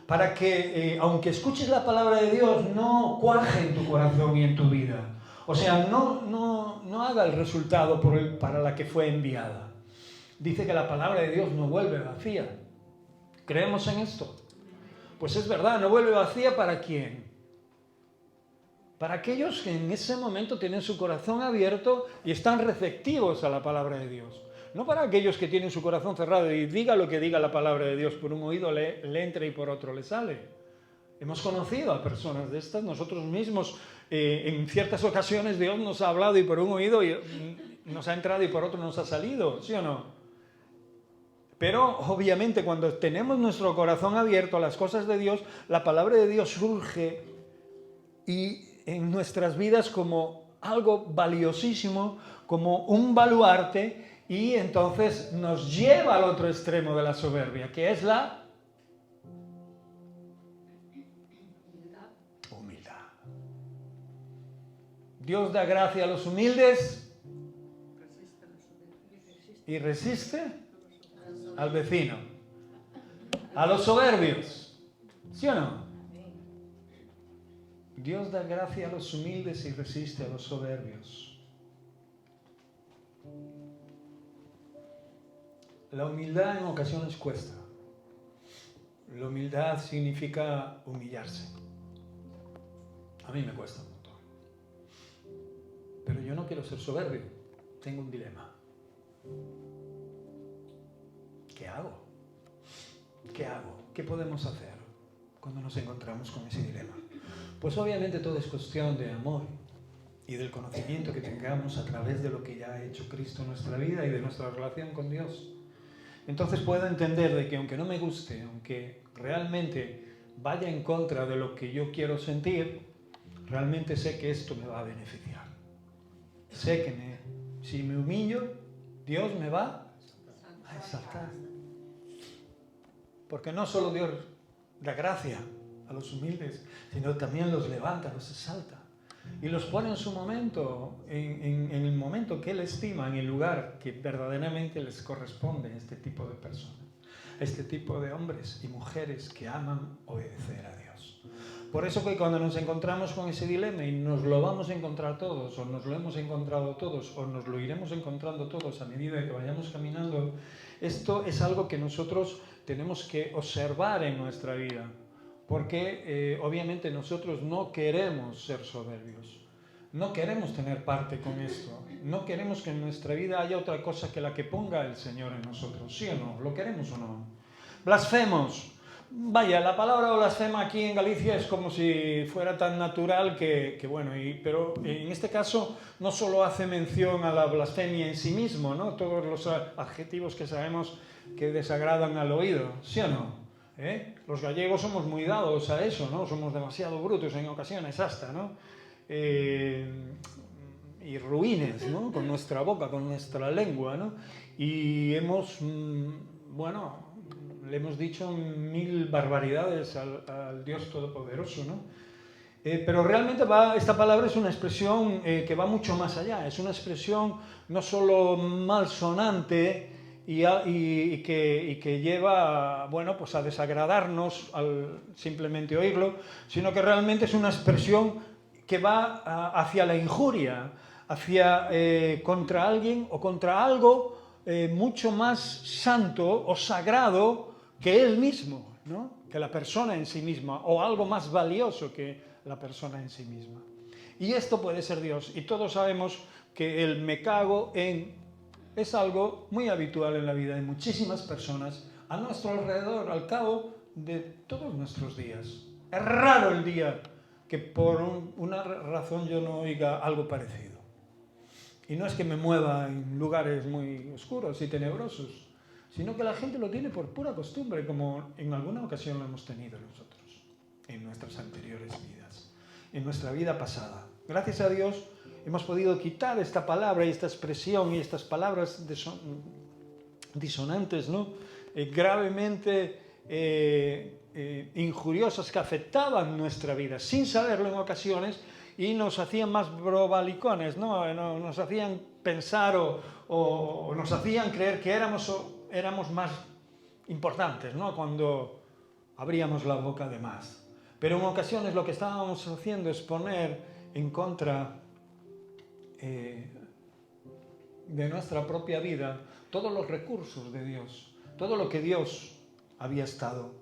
para que, aunque escuches la palabra de Dios, no cuaje en tu corazón y en tu vida. O sea, no haga el resultado para la que fue enviada. Dice que la palabra de Dios no vuelve vacía. ¿Creemos en esto? Pues es verdad, no vuelve vacía. ¿Para quién? Para aquellos que en ese momento tienen su corazón abierto y están receptivos a la palabra de Dios. No para aquellos que tienen su corazón cerrado y diga lo que diga la palabra de Dios, por un oído le entra y por otro le sale. Hemos conocido a personas de estas, nosotros mismos en ciertas ocasiones Dios nos ha hablado y por un oído nos ha entrado y por otro nos ha salido, ¿sí o no? Pero obviamente cuando tenemos nuestro corazón abierto a las cosas de Dios, la palabra de Dios surge y en nuestras vidas como algo valiosísimo, como un baluarte, y entonces nos lleva al otro extremo de la soberbia, que es la humildad. Dios da gracia a los humildes y resiste al vecino, a los soberbios, ¿sí o no? Dios da gracia a los humildes y resiste a los soberbios. La humildad en ocasiones cuesta. La humildad significa humillarse. A mí me cuesta un montón. yo no quiero ser soberbio, tengo un dilema. ¿Qué hago? ¿Qué hago? ¿Qué podemos hacer cuando nos encontramos con ese dilema? Pues obviamente todo es cuestión de amor y del conocimiento que tengamos a través de lo que ya ha hecho Cristo en nuestra vida y de nuestra relación con Dios. Entonces puedo entender de que aunque no me guste, aunque realmente vaya en contra de lo que yo quiero sentir, realmente sé que esto me va a beneficiar. Sé que si me humillo, Dios me va a exaltar. Porque no solo Dios da gracia a los humildes, sino también los levanta, los exalta. Y los pone en su momento, en el momento que Él estima, en el lugar que verdaderamente les corresponde a este tipo de personas, a este tipo de hombres y mujeres que aman obedecer a Dios. Por eso que cuando nos encontramos con ese dilema, y nos lo vamos a encontrar todos, o nos lo hemos encontrado todos, o nos lo iremos encontrando todos a medida que vayamos caminando, esto es algo que nosotros tenemos que observar en nuestra vida. Porque obviamente nosotros no queremos ser soberbios, no queremos tener parte con esto, no queremos que en nuestra vida haya otra cosa que la que ponga el Señor en nosotros, ¿sí o no? ¿Lo queremos o no? Blasfemos. Vaya, la palabra blasfema aquí en Galicia es como si fuera tan natural pero en este caso no solo hace mención a la blasfemia en sí mismo, ¿no? Todos los adjetivos que sabemos que desagradan al oído, ¿sí o no? Los gallegos somos muy dados a eso, ¿no? Somos demasiado brutos en ocasiones hasta, ¿no? Y ruines, ¿no? Con nuestra boca, con nuestra lengua, ¿no? Y le hemos dicho 1000 barbaridades al Dios Todopoderoso, ¿no? Pero realmente esta palabra es una expresión que va mucho más allá, es una expresión no solo malsonante y que lleva a desagradarnos al simplemente oírlo, sino que realmente es una expresión que va hacia la injuria, contra alguien o contra algo mucho más santo o sagrado que él mismo, ¿no? Que la persona en sí misma, o algo más valioso que la persona en sí misma. Y esto puede ser Dios, y todos sabemos que el me cago en es algo muy habitual en la vida de muchísimas personas a nuestro alrededor, al cabo de todos nuestros días. Es raro el día que por una razón yo no oiga algo parecido. Y no es que me mueva en lugares muy oscuros y tenebrosos, sino que la gente lo tiene por pura costumbre, como en alguna ocasión lo hemos tenido nosotros, en nuestras anteriores vidas, en nuestra vida pasada. Gracias a Dios hemos podido quitar esta palabra y esta expresión y estas palabras disonantes, ¿no? Gravemente injuriosas que afectaban nuestra vida, sin saberlo en ocasiones, y nos hacían más brobalicones, ¿no? Nos hacían pensar o nos hacían creer que éramos más importantes, ¿no? Cuando abríamos la boca de más. Pero en ocasiones lo que estábamos haciendo es poner en contra de nuestra propia vida todos los recursos de Dios, todo lo que Dios había estado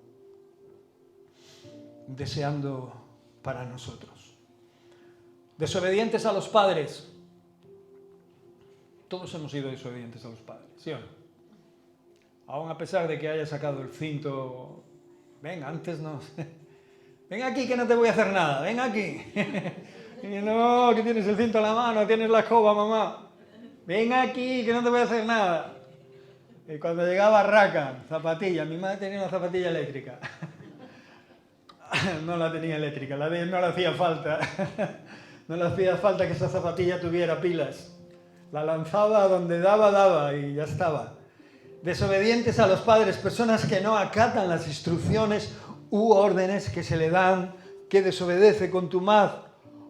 deseando para nosotros. Desobedientes a los padres. Todos hemos sido desobedientes a los padres, ¿sí o no? Aún a pesar de que haya sacado el cinto, venga, antes no, ven aquí que no te voy a hacer nada, ven aquí. Y no, que tienes el cinto en la mano, tienes la escoba, mamá. Ven aquí, que no te voy a hacer nada. Y cuando llegaba Raca, zapatilla, mi madre tenía una zapatilla eléctrica. No la tenía eléctrica, no le hacía falta. No le hacía falta que esa zapatilla tuviera pilas. La lanzaba donde daba y ya estaba. Desobedientes a los padres, personas que no acatan las instrucciones u órdenes que se le dan, que desobedece contumaz,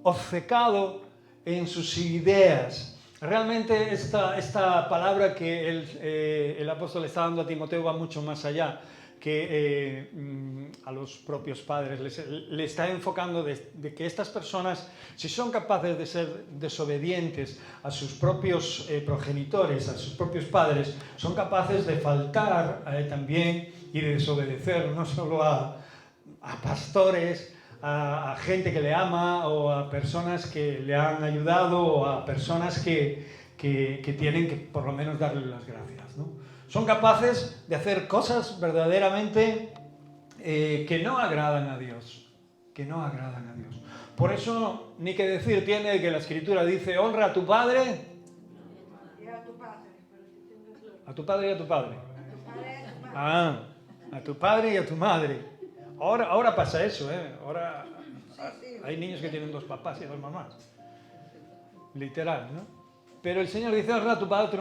obcecado en sus ideas. Realmente esta palabra que el apóstol está dando a Timoteo va mucho más allá que a los propios padres. Le está enfocando de que estas personas, si son capaces de ser desobedientes a sus propios progenitores, a sus propios padres, son capaces de faltar también y de desobedecer no solo a pastores, a gente que le ama o a personas que le han ayudado o a personas que tienen que por lo menos darle las gracias, ¿no? Son capaces de hacer cosas verdaderamente que no agradan a Dios, que no agradan a Dios. Por eso, ni que decir tiene que la Escritura dice, honra a tu padre Y a tu padre. a tu padre y a tu padre. Ah, a tu padre y a tu madre. Ahora pasa eso, ¿eh? Ahora hay niños que tienen 2 papás y 2 mamás. Literal, ¿no? Pero el Señor dice, honra a tu padre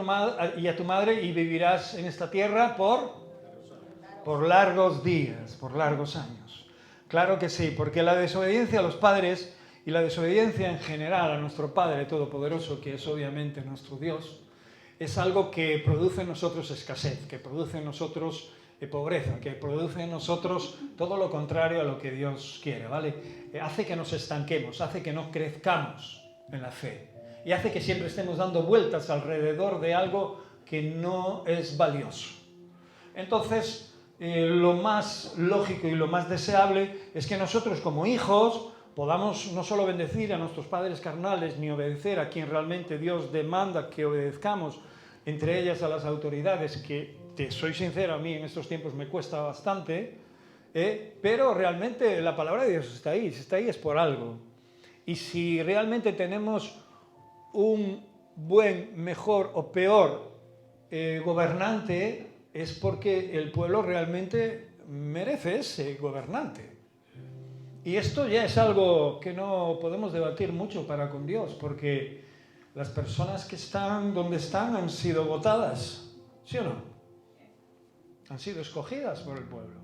y a tu madre y vivirás en esta tierra por largos días, por largos años. Claro que sí, porque la desobediencia a los padres y la desobediencia en general a nuestro Padre Todopoderoso, que es obviamente nuestro Dios, es algo que produce en nosotros escasez, que produce en nosotros pobreza, que produce en nosotros todo lo contrario a lo que Dios quiere, ¿vale? Hace que nos estanquemos, hace que no crezcamos en la fe y hace que siempre estemos dando vueltas alrededor de algo que no es valioso. Entonces, lo más lógico y lo más deseable es que nosotros como hijos podamos no solo bendecir a nuestros padres carnales ni obedecer a quien realmente Dios demanda que obedezcamos, entre ellas a las autoridades, que te soy sincero, a mí en estos tiempos me cuesta bastante, pero realmente la palabra de Dios está ahí, si está ahí es por algo. Y si realmente tenemos un buen, mejor o peor gobernante, es porque el pueblo realmente merece ese gobernante. Y esto ya es algo que no podemos debatir mucho para con Dios, porque las personas que están donde están han sido votadas, ¿sí o no? Han sido escogidas por el pueblo.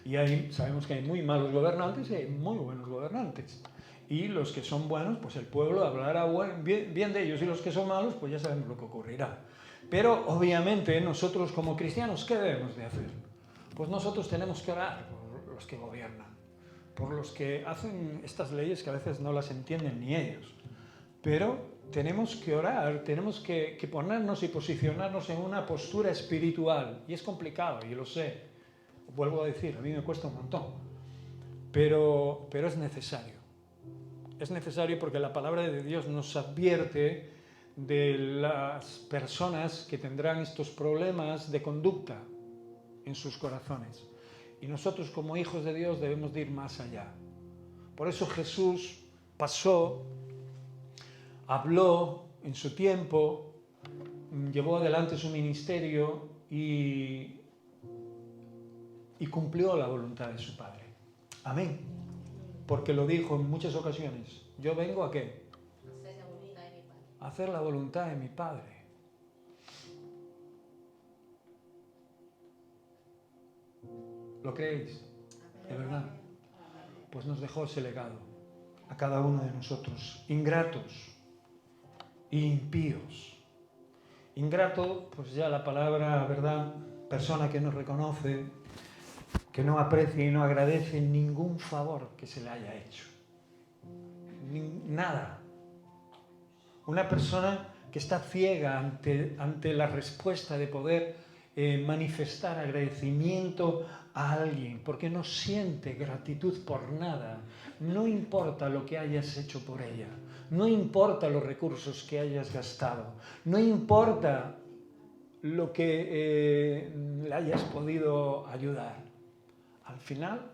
Y sabemos que hay muy malos gobernantes y hay muy buenos gobernantes. Y los que son buenos, pues el pueblo hablará bien de ellos, y los que son malos, pues ya sabemos lo que ocurrirá. Pero obviamente nosotros como cristianos, ¿qué debemos de hacer? Pues nosotros tenemos que orar por los que gobiernan, por los que hacen estas leyes que a veces no las entienden ni ellos. Pero tenemos que orar, tenemos que ponernos y posicionarnos en una postura espiritual. Y es complicado, y lo sé. Vuelvo a decir, a mí me cuesta un montón. Pero es necesario. Es necesario porque la palabra de Dios nos advierte de las personas que tendrán estos problemas de conducta en sus corazones. Y nosotros como hijos de Dios debemos de ir más allá. Por eso Jesús pasó, habló en su tiempo, llevó adelante su ministerio y cumplió la voluntad de su Padre. Amén. Porque lo dijo en muchas ocasiones. Yo vengo ¿a qué? A hacer la voluntad de mi Padre. ¿Lo creéis? ¿De verdad? Pues nos dejó ese legado a cada uno de nosotros. Ingratos e impíos. Ingrato, pues ya la palabra, ¿verdad? Persona que no reconoce, que no aprecia y no agradece ningún favor que se le haya hecho. Nada. Una persona que está ciega ante la respuesta de poder manifestar agradecimiento a alguien, porque no siente gratitud por nada. No importa lo que hayas hecho por ella, no importa los recursos que hayas gastado, no importa lo que le hayas podido ayudar. Al final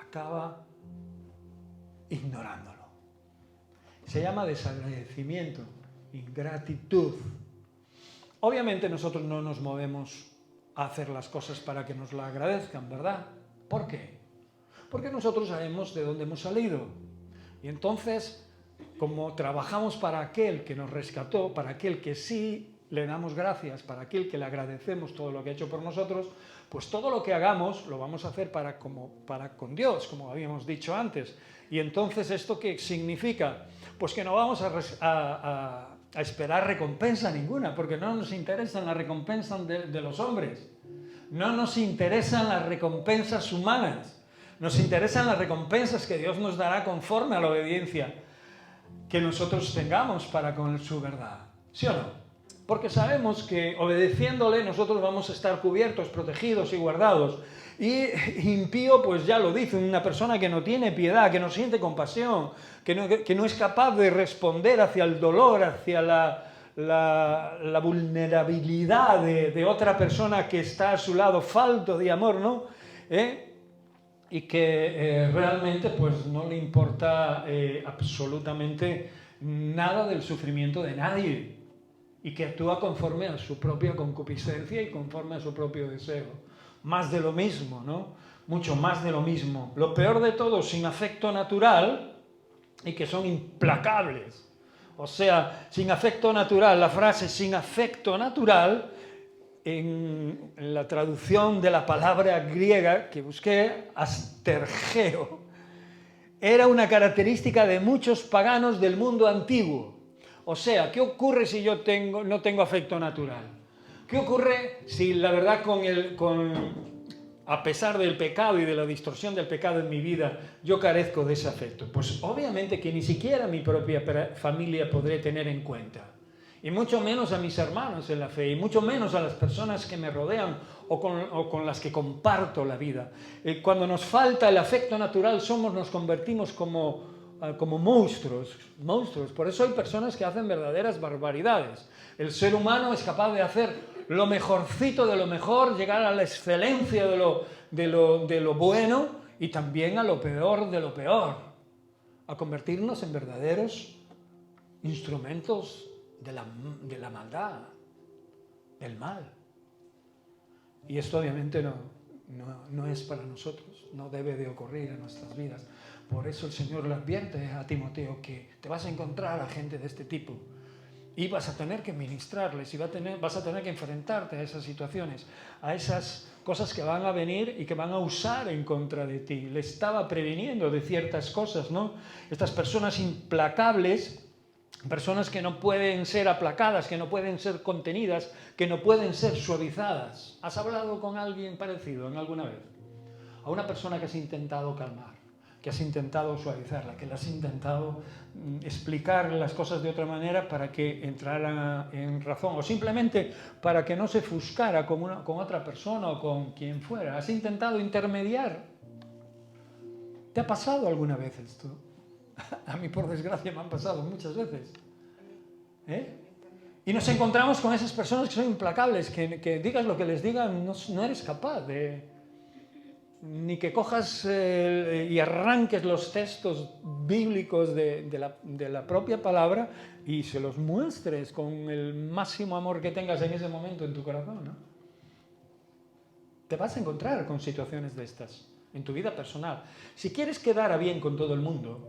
acaba ignorándolo. Se llama desagradecimiento, ingratitud. Obviamente nosotros no nos movemos a hacer las cosas para que nos la agradezcan, ¿verdad? ¿Por qué? Porque nosotros sabemos de dónde hemos salido. Y entonces, como trabajamos para aquel que nos rescató, para aquel que sí le damos gracias, para aquel que le agradecemos todo lo que ha hecho por nosotros, pues todo lo que hagamos lo vamos a hacer para con Dios, como habíamos dicho antes. Y entonces, ¿esto qué significa? Pues que no vamos a esperar recompensa ninguna, porque no nos interesan las recompensas de los hombres. No nos interesan las recompensas humanas. Nos interesan las recompensas que Dios nos dará conforme a la obediencia que nosotros tengamos para con su verdad. ¿Sí o no? porque sabemos que obedeciéndole nosotros vamos a estar cubiertos, protegidos y guardados. Y impío, pues ya lo dice, una persona que no tiene piedad, que no siente compasión, que no es capaz de responder hacia el dolor, hacia la vulnerabilidad de otra persona que está a su lado, falto de amor, ¿no? Y que realmente pues no le importa absolutamente nada del sufrimiento de nadie, y que actúa conforme a su propia concupiscencia y conforme a su propio deseo. Más de lo mismo, ¿no? Mucho más de lo mismo. Lo peor de todo, sin afecto natural, y que son implacables. O sea, sin afecto natural, la frase sin afecto natural, en la traducción de la palabra griega que busqué, astergeo, era una característica de muchos paganos del mundo antiguo. O sea, ¿qué ocurre si yo no tengo afecto natural? ¿Qué ocurre si la verdad a pesar del pecado y de la distorsión del pecado en mi vida, yo carezco de ese afecto? Pues obviamente que ni siquiera mi propia familia podré tener en cuenta. Y mucho menos a mis hermanos en la fe, y mucho menos a las personas que me rodean o con las que comparto la vida. Cuando nos falta el afecto natural, nos convertimos como monstruos. Por eso hay personas que hacen verdaderas barbaridades. El ser humano es capaz de hacer lo mejorcito de lo mejor, llegar a la excelencia de lo bueno, y también a lo peor de lo peor, a convertirnos en verdaderos instrumentos de la maldad, del mal. Y esto obviamente no es para nosotros, no debe de ocurrir en nuestras vidas. Por eso el Señor le advierte a Timoteo que te vas a encontrar a gente de este tipo y vas a tener que ministrarles y vas a tener que enfrentarte a esas situaciones, a esas cosas que van a venir y que van a usar en contra de ti. Le estaba previniendo de ciertas cosas, ¿no? Estas personas implacables, personas que no pueden ser aplacadas, que no pueden ser contenidas, que no pueden ser suavizadas. ¿Has hablado con alguien parecido en alguna vez? A una persona que has intentado calmar, que has intentado suavizarla, que le has intentado explicar las cosas de otra manera para que entrara en razón, o simplemente para que no se ofuscara con otra persona o con quien fuera. Has intentado intermediar. ¿Te ha pasado alguna vez esto? A mí, por desgracia, me han pasado muchas veces. Y nos encontramos con esas personas que son implacables, que digas lo que les digan, no eres capaz de... Ni que cojas y arranques los textos bíblicos de la propia palabra y se los muestres con el máximo amor que tengas en ese momento en tu corazón, ¿no? Te vas a encontrar con situaciones de estas en tu vida personal. Si quieres quedar a bien con todo el mundo,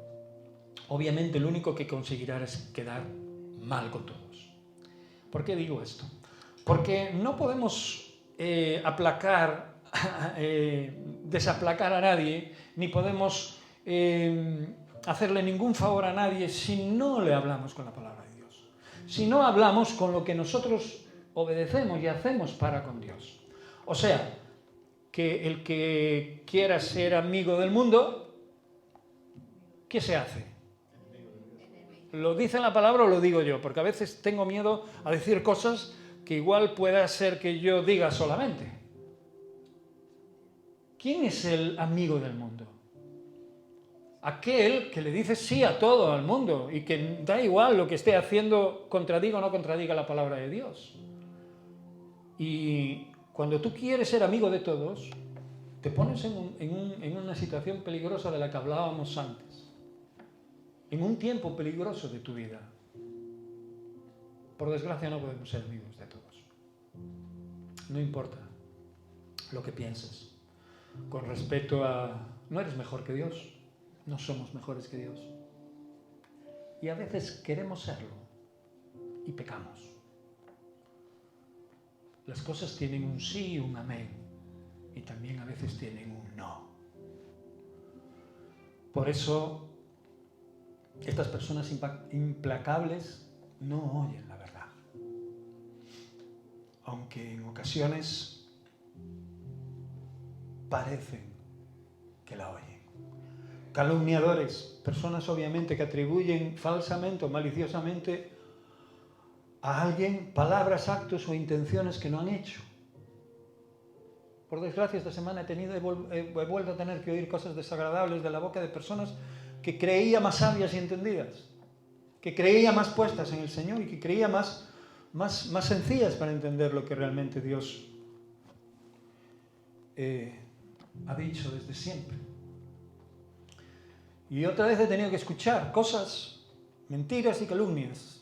obviamente lo único que conseguirás es quedar mal con todos. ¿Por qué digo esto? Porque no podemos desaplacar a nadie, ni podemos hacerle ningún favor a nadie si no le hablamos con la palabra de Dios. Si no hablamos con lo que nosotros obedecemos y hacemos para con Dios. O sea, que el que quiera ser amigo del mundo, ¿qué se hace? ¿Lo dice la palabra o lo digo yo? Porque a veces tengo miedo a decir cosas que igual pueda ser que yo diga solamente. ¿Quién es el amigo del mundo? Aquel que le dice sí a todo al mundo y que da igual lo que esté haciendo, contradiga o no contradiga la palabra de Dios. Y cuando tú quieres ser amigo de todos, te pones en una situación peligrosa de la que hablábamos antes. En un tiempo peligroso de tu vida. Por desgracia no podemos ser amigos de todos. No importa lo que pienses. Con respecto a... no eres mejor que Dios. No somos mejores que Dios. Y a veces queremos serlo. Y pecamos. Las cosas tienen un sí y un amén. Y también a veces tienen un no. Por eso, estas personas implacables no oyen la verdad. Aunque en ocasiones parecen que la oyen. Calumniadores, personas obviamente que atribuyen falsamente o maliciosamente a alguien palabras, actos o intenciones que no han hecho. Por desgracia, esta semana he vuelto a tener que oír cosas desagradables de la boca de personas que creía más sabias y entendidas, que creía más puestas en el Señor y que creía más sencillas para entender lo que realmente Dios ha dicho desde siempre. Y otra vez he tenido que escuchar cosas, mentiras y calumnias.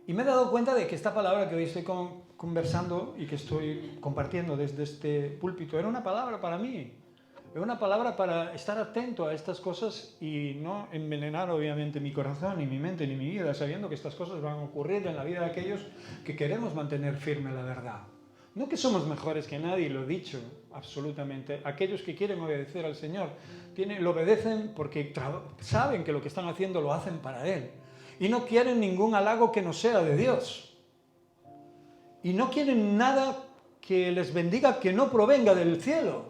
Y me he dado cuenta de que esta palabra que hoy estoy conversando y que estoy compartiendo desde este púlpito era una palabra para mí. Era una palabra para estar atento a estas cosas y no envenenar obviamente mi corazón, ni mi mente, ni mi vida, sabiendo que estas cosas van a ocurrir en la vida de aquellos que queremos mantener firme la verdad. No que somos mejores que nadie, lo he dicho absolutamente. Aquellos que quieren obedecer al Señor lo obedecen porque saben que lo que están haciendo lo hacen para Él. Y no quieren ningún halago que no sea de Dios. Y no quieren nada que les bendiga que no provenga del cielo,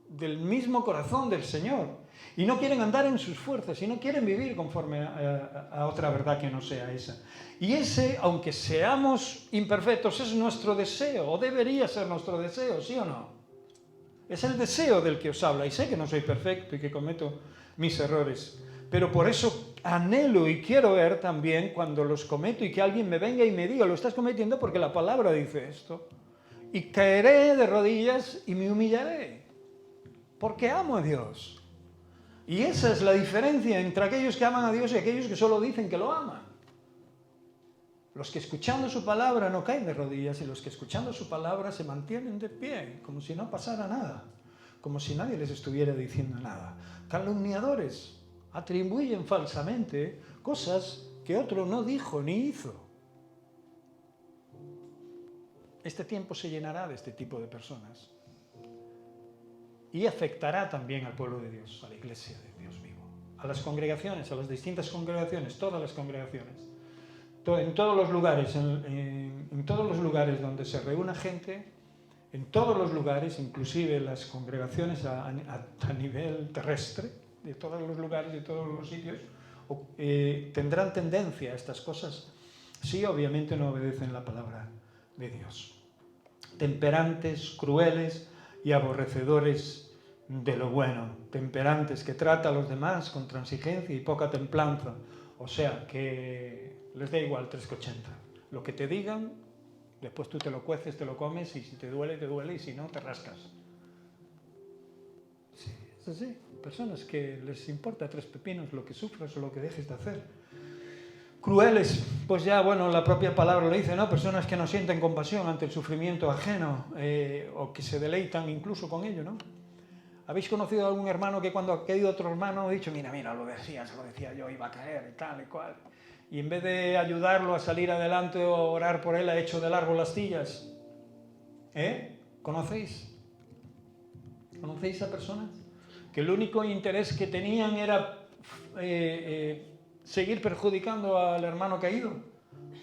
del mismo corazón del Señor. Y no quieren andar en sus fuerzas y no quieren vivir conforme a otra verdad que no sea esa. Y ese, aunque seamos imperfectos, es nuestro deseo, o debería ser nuestro deseo, ¿sí o no? Es el deseo del que os habla. Y sé que no soy perfecto y que cometo mis errores. Pero por eso anhelo y quiero ver también cuando los cometo y que alguien me venga y me diga, lo estás cometiendo porque la palabra dice esto. Y caeré de rodillas y me humillaré. Porque amo a Dios. Y esa es la diferencia entre aquellos que aman a Dios y aquellos que solo dicen que lo aman. Los que escuchando su palabra no caen de rodillas y los que escuchando su palabra se mantienen de pie, como si no pasara nada, como si nadie les estuviera diciendo nada. Calumniadores atribuyen falsamente cosas que otro no dijo ni hizo. Este tiempo se llenará de este tipo de personas. Y afectará también al pueblo de Dios, a la iglesia de Dios vivo, a las congregaciones, a las distintas congregaciones, todas las congregaciones, en todos los lugares, en todos los lugares donde se reúna gente, en todos los lugares, inclusive las congregaciones a nivel terrestre, de todos los lugares, de todos los sitios, tendrán tendencia a estas cosas si obviamente no obedecen la palabra de Dios. Temperantes, crueles y aborrecedores de lo bueno, temperantes, que trata a los demás con transigencia y poca templanza, o sea, que les da igual 3,80. Lo que te digan, después tú te lo cueces, te lo comes, y si te duele, y si no, te rascas. Sí, es así. Personas que les importa 3 pepinos lo que sufras o lo que dejes de hacer. Crueles, pues ya, bueno, la propia palabra lo dice, ¿no? Personas que no sienten compasión ante el sufrimiento ajeno o que se deleitan incluso con ello, ¿no? ¿Habéis conocido a algún hermano que cuando ha caído otro hermano ha dicho, mira, lo decía yo, iba a caer y tal y cual? Y en vez de ayudarlo a salir adelante o orar por él, ha hecho del árbol astillas. ¿Conocéis? ¿Conocéis a personas? Que el único interés que tenían era seguir perjudicando al hermano caído,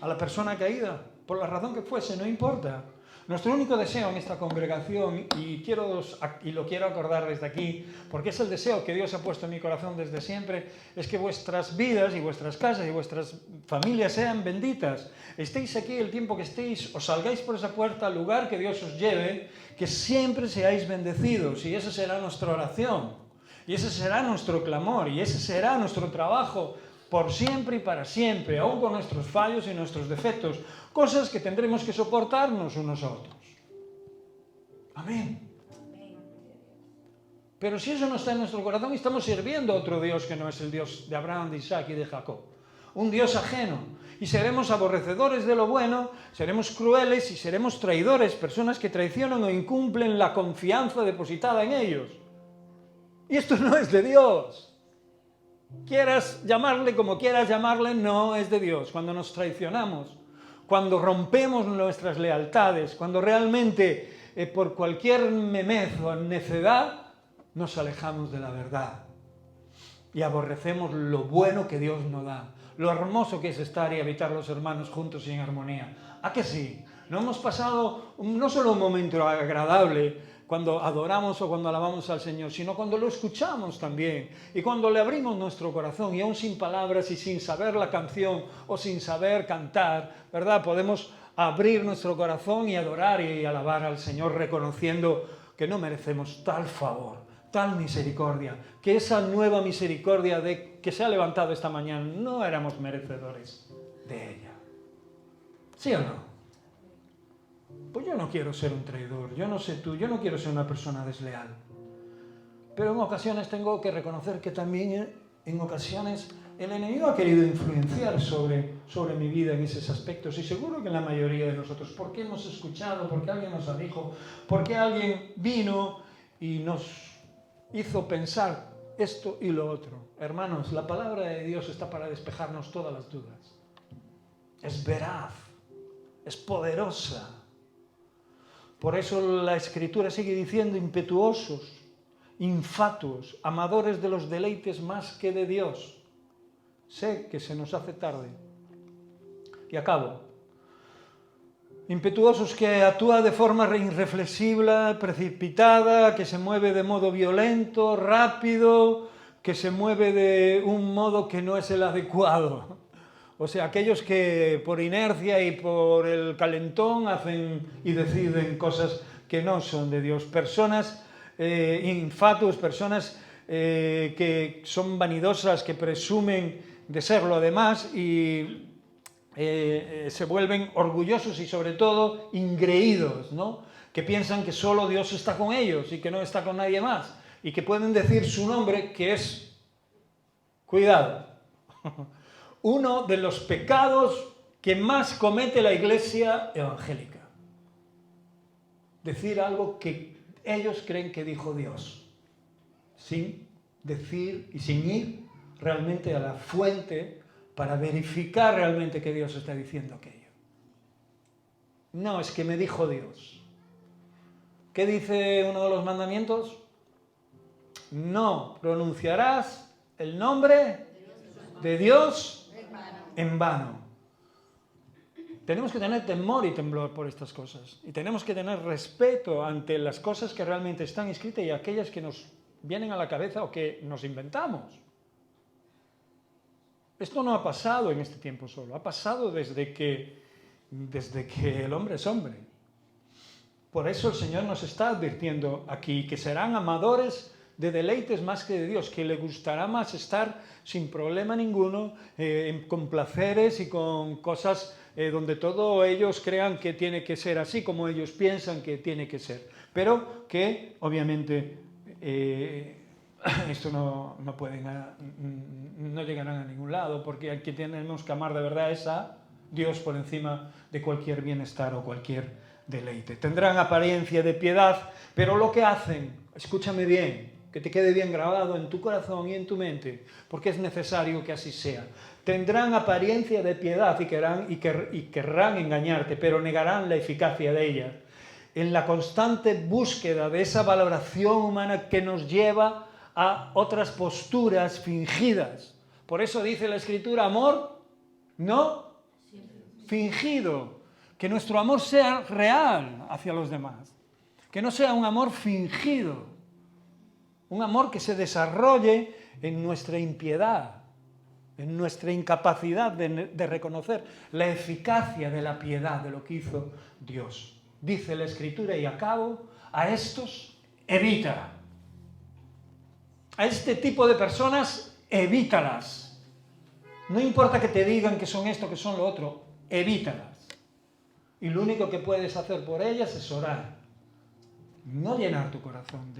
a la persona caída, por la razón que fuese, no importa. Nuestro único deseo en esta congregación, y lo quiero acordar desde aquí, porque es el deseo que Dios ha puesto en mi corazón desde siempre, es que vuestras vidas y vuestras casas y vuestras familias sean benditas. Estéis aquí el tiempo que estéis, os salgáis por esa puerta al lugar que Dios os lleve, que siempre seáis bendecidos, y esa será nuestra oración, y ese será nuestro clamor, y ese será nuestro trabajo por siempre y para siempre, aún con nuestros fallos y nuestros defectos, cosas que tendremos que soportarnos unos a otros. Amén. Pero si eso no está en nuestro corazón, estamos sirviendo a otro Dios que no es el Dios de Abraham, de Isaac y de Jacob. Un Dios ajeno. Y seremos aborrecedores de lo bueno, seremos crueles y seremos traidores, personas que traicionan o incumplen la confianza depositada en ellos. Y esto no es de Dios. Quieras llamarle como quieras llamarle, no es de Dios. Cuando nos traicionamos, cuando rompemos nuestras lealtades, cuando realmente por cualquier memez o necedad nos alejamos de la verdad y aborrecemos lo bueno que Dios nos da, lo hermoso que es estar y habitar los hermanos juntos y en armonía. ¿A que sí? No hemos pasado no solo un momento agradable, cuando adoramos o cuando alabamos al Señor, sino cuando lo escuchamos también y cuando le abrimos nuestro corazón y aún sin palabras y sin saber la canción o sin saber cantar, ¿verdad? Podemos abrir nuestro corazón y adorar y alabar al Señor reconociendo que no merecemos tal favor, tal misericordia, que esa nueva misericordia que se ha levantado esta mañana no éramos merecedores de ella. ¿Sí o no? Pues yo no quiero ser un traidor, yo no sé tú, yo no quiero ser una persona desleal. Pero en ocasiones tengo que reconocer que también en ocasiones el enemigo ha querido influenciar sobre mi vida en esos aspectos. Y seguro que en la mayoría de nosotros, porque hemos escuchado, porque alguien nos lo dijo, porque alguien vino y nos hizo pensar esto y lo otro. Hermanos, la palabra de Dios está para despejarnos todas las dudas. Es veraz, es poderosa. Por eso la Escritura sigue diciendo impetuosos, infatuos, amadores de los deleites más que de Dios. Sé que se nos hace tarde. Y acabo. Impetuosos que actúa de forma irreflexible, precipitada, que se mueve de modo violento, rápido, que se mueve de un modo que no es el adecuado. O sea, aquellos que por inercia y por el calentón hacen y deciden cosas que no son de Dios. Personas infatuos, personas que son vanidosas, que presumen de serlo además y se vuelven orgullosos y sobre todo ingreídos, ¿no? Que piensan que solo Dios está con ellos y que no está con nadie más y que pueden decir su nombre, que es, cuidado, uno de los pecados que más comete la Iglesia evangélica. Decir algo que ellos creen que dijo Dios, sin decir y sin ir realmente a la fuente para verificar realmente que Dios está diciendo aquello. No, es que me dijo Dios. ¿Qué dice uno de los mandamientos? No pronunciarás el nombre de Dios en vano. Tenemos que tener temor y temblor por estas cosas. Y tenemos que tener respeto ante las cosas que realmente están escritas y aquellas que nos vienen a la cabeza o que nos inventamos. Esto no ha pasado en este tiempo solo, ha pasado desde que el hombre es hombre. Por eso el Señor nos está advirtiendo aquí que serán amadores de deleites más que de Dios, que le gustará más estar sin problema ninguno, con placeres y con cosas donde todos ellos crean que tiene que ser así, como ellos piensan que tiene que ser. Pero que, obviamente, esto no llegarán a ningún lado, porque aquí tenemos que amar de verdad es a Dios por encima de cualquier bienestar o cualquier deleite. Tendrán apariencia de piedad, pero lo que hacen, escúchame bien, que te quede bien grabado en tu corazón y en tu mente, porque es necesario que así sea. Tendrán apariencia de piedad y querrán engañarte, pero negarán la eficacia de ella. En la constante búsqueda de esa valoración humana que nos lleva a otras posturas fingidas. Por eso dice la Escritura, amor no fingido. Que nuestro amor sea real hacia los demás. Que no sea un amor fingido. Un amor que se desarrolle en nuestra impiedad, en nuestra incapacidad de reconocer la eficacia de la piedad, de lo que hizo Dios. Dice la Escritura, y acabo, a estos evita. A este tipo de personas, evítalas. No importa que te digan que son esto, que son lo otro, evítalas. Y lo único que puedes hacer por ellas es orar. No llenar tu corazón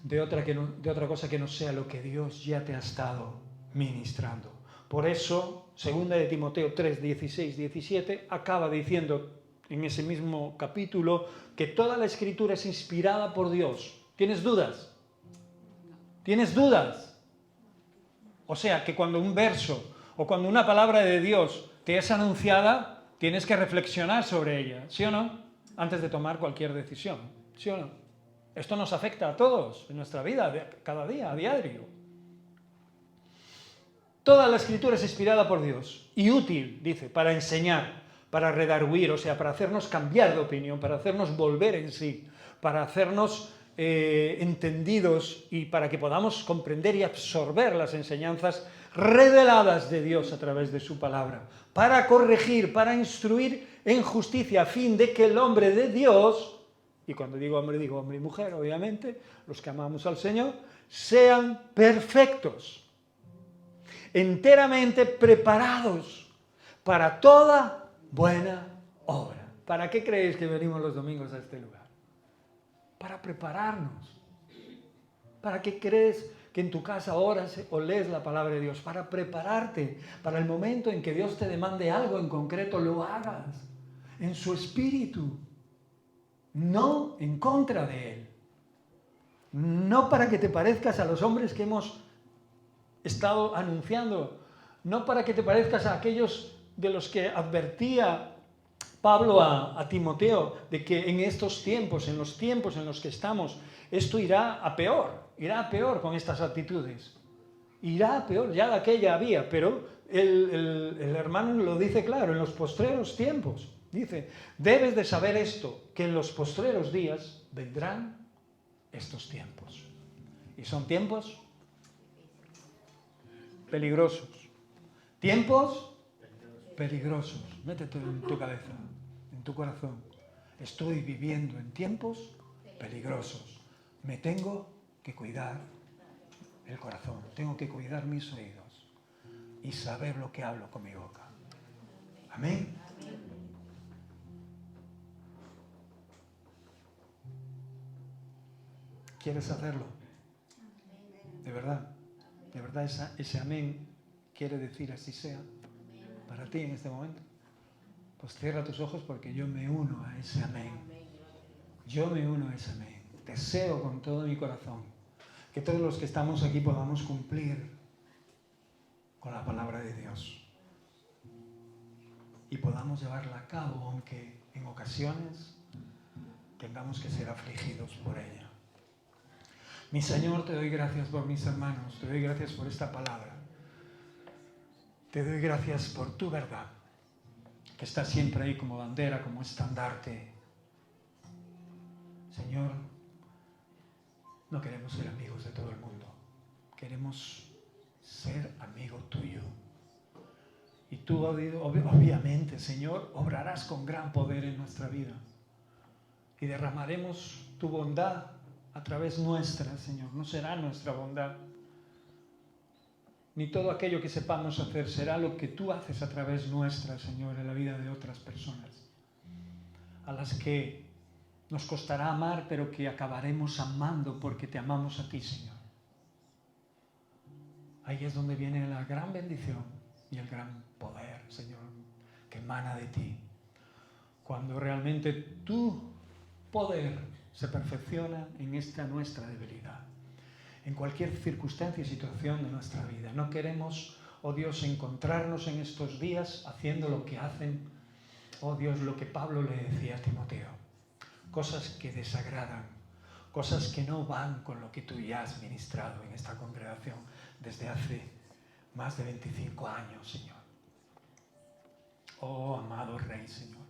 de otra cosa que no sea lo que Dios ya te ha estado ministrando. Por eso, 2 de Timoteo 3, 16, 17, acaba diciendo en ese mismo capítulo que toda la Escritura es inspirada por Dios. ¿Tienes dudas? ¿Tienes dudas? O sea, que cuando un verso o cuando una palabra de Dios te es anunciada, tienes que reflexionar sobre ella, ¿sí o no? Antes de tomar cualquier decisión, ¿sí o no? Esto nos afecta a todos en nuestra vida, cada día, a diario. Toda la Escritura es inspirada por Dios y útil, dice, para enseñar, para redarguir, o sea, para hacernos cambiar de opinión, para hacernos volver en sí, para hacernos entendidos y para que podamos comprender y absorber las enseñanzas reveladas de Dios a través de su palabra, para corregir, para instruir en justicia, a fin de que el hombre de Dios, y cuando digo hombre y mujer, obviamente, los que amamos al Señor, sean perfectos, enteramente preparados para toda buena obra. ¿Para qué creéis que venimos los domingos a este lugar? Para prepararnos. ¿Para qué crees que en tu casa oras o lees la palabra de Dios? Para prepararte, para el momento en que Dios te demande algo en concreto, lo hagas en su espíritu, no en contra de él. No para que te parezcas a los hombres que hemos estado anunciando, no para que te parezcas a aquellos de los que advertía Pablo a Timoteo, de que en estos tiempos, en los tiempos en los que estamos, esto irá a peor con estas actitudes. Irá a peor, ya de aquella había, pero el hermano lo dice claro, en los postreros tiempos. Dice, debes de saber esto, que en los postreros días vendrán estos tiempos. Y son tiempos peligrosos. Tiempos peligrosos. Métete en tu cabeza, en tu corazón. Estoy viviendo en tiempos peligrosos. Me tengo que cuidar el corazón, tengo que cuidar mis oídos y saber lo que hablo con mi boca. Amén. ¿Quieres hacerlo? De verdad ese amén quiere decir así sea para ti en este momento. Pues cierra tus ojos porque yo me uno a ese amén. Yo me uno a ese amén. Deseo con todo mi corazón que todos los que estamos aquí podamos cumplir con la palabra de Dios y podamos llevarla a cabo, aunque en ocasiones tengamos que ser afligidos por ella. Mi Señor, te doy gracias por mis hermanos, te doy gracias por esta palabra, te doy gracias por tu verdad, que está siempre ahí como bandera, como estandarte. Señor, no queremos ser amigos de todo el mundo, queremos ser amigo tuyo. Y tú, obviamente, Señor, obrarás con gran poder en nuestra vida y derramaremos tu bondad a través nuestra, Señor. No será nuestra bondad, ni todo aquello que sepamos hacer, será lo que tú haces a través nuestra, Señor, en la vida de otras personas, a las que nos costará amar, pero que acabaremos amando porque te amamos a ti, Señor. Ahí es donde viene la gran bendición y el gran poder, Señor, que emana de ti. Cuando realmente tu poder se perfecciona en esta nuestra debilidad, en cualquier circunstancia y situación de nuestra vida. No queremos, oh Dios, encontrarnos en estos días haciendo lo que hacen, oh Dios, lo que Pablo le decía a Timoteo. Cosas que desagradan, cosas que no van con lo que tú ya has ministrado en esta congregación desde hace más de 25 años, Señor. Oh, amado Rey, Señor,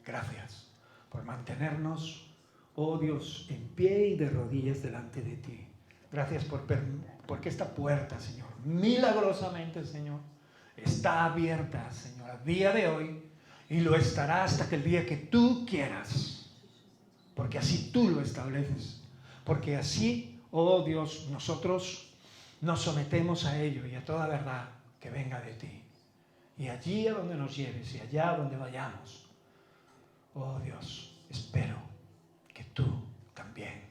gracias por mantenernos, oh Dios, en pie y de rodillas delante de ti. Gracias porque esta puerta, Señor, milagrosamente, Señor, está abierta, Señor, a día de hoy, y lo estará hasta que el día que tú quieras, porque así tú lo estableces, porque así, oh Dios, nosotros nos sometemos a ello y a toda verdad que venga de ti. Y allí a donde nos lleves y allá a donde vayamos, oh Dios, espero que tú también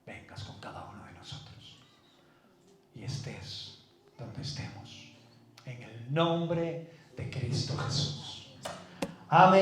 vengas con cada uno de nosotros y estés donde estemos, en el nombre de Cristo Jesús. Amén.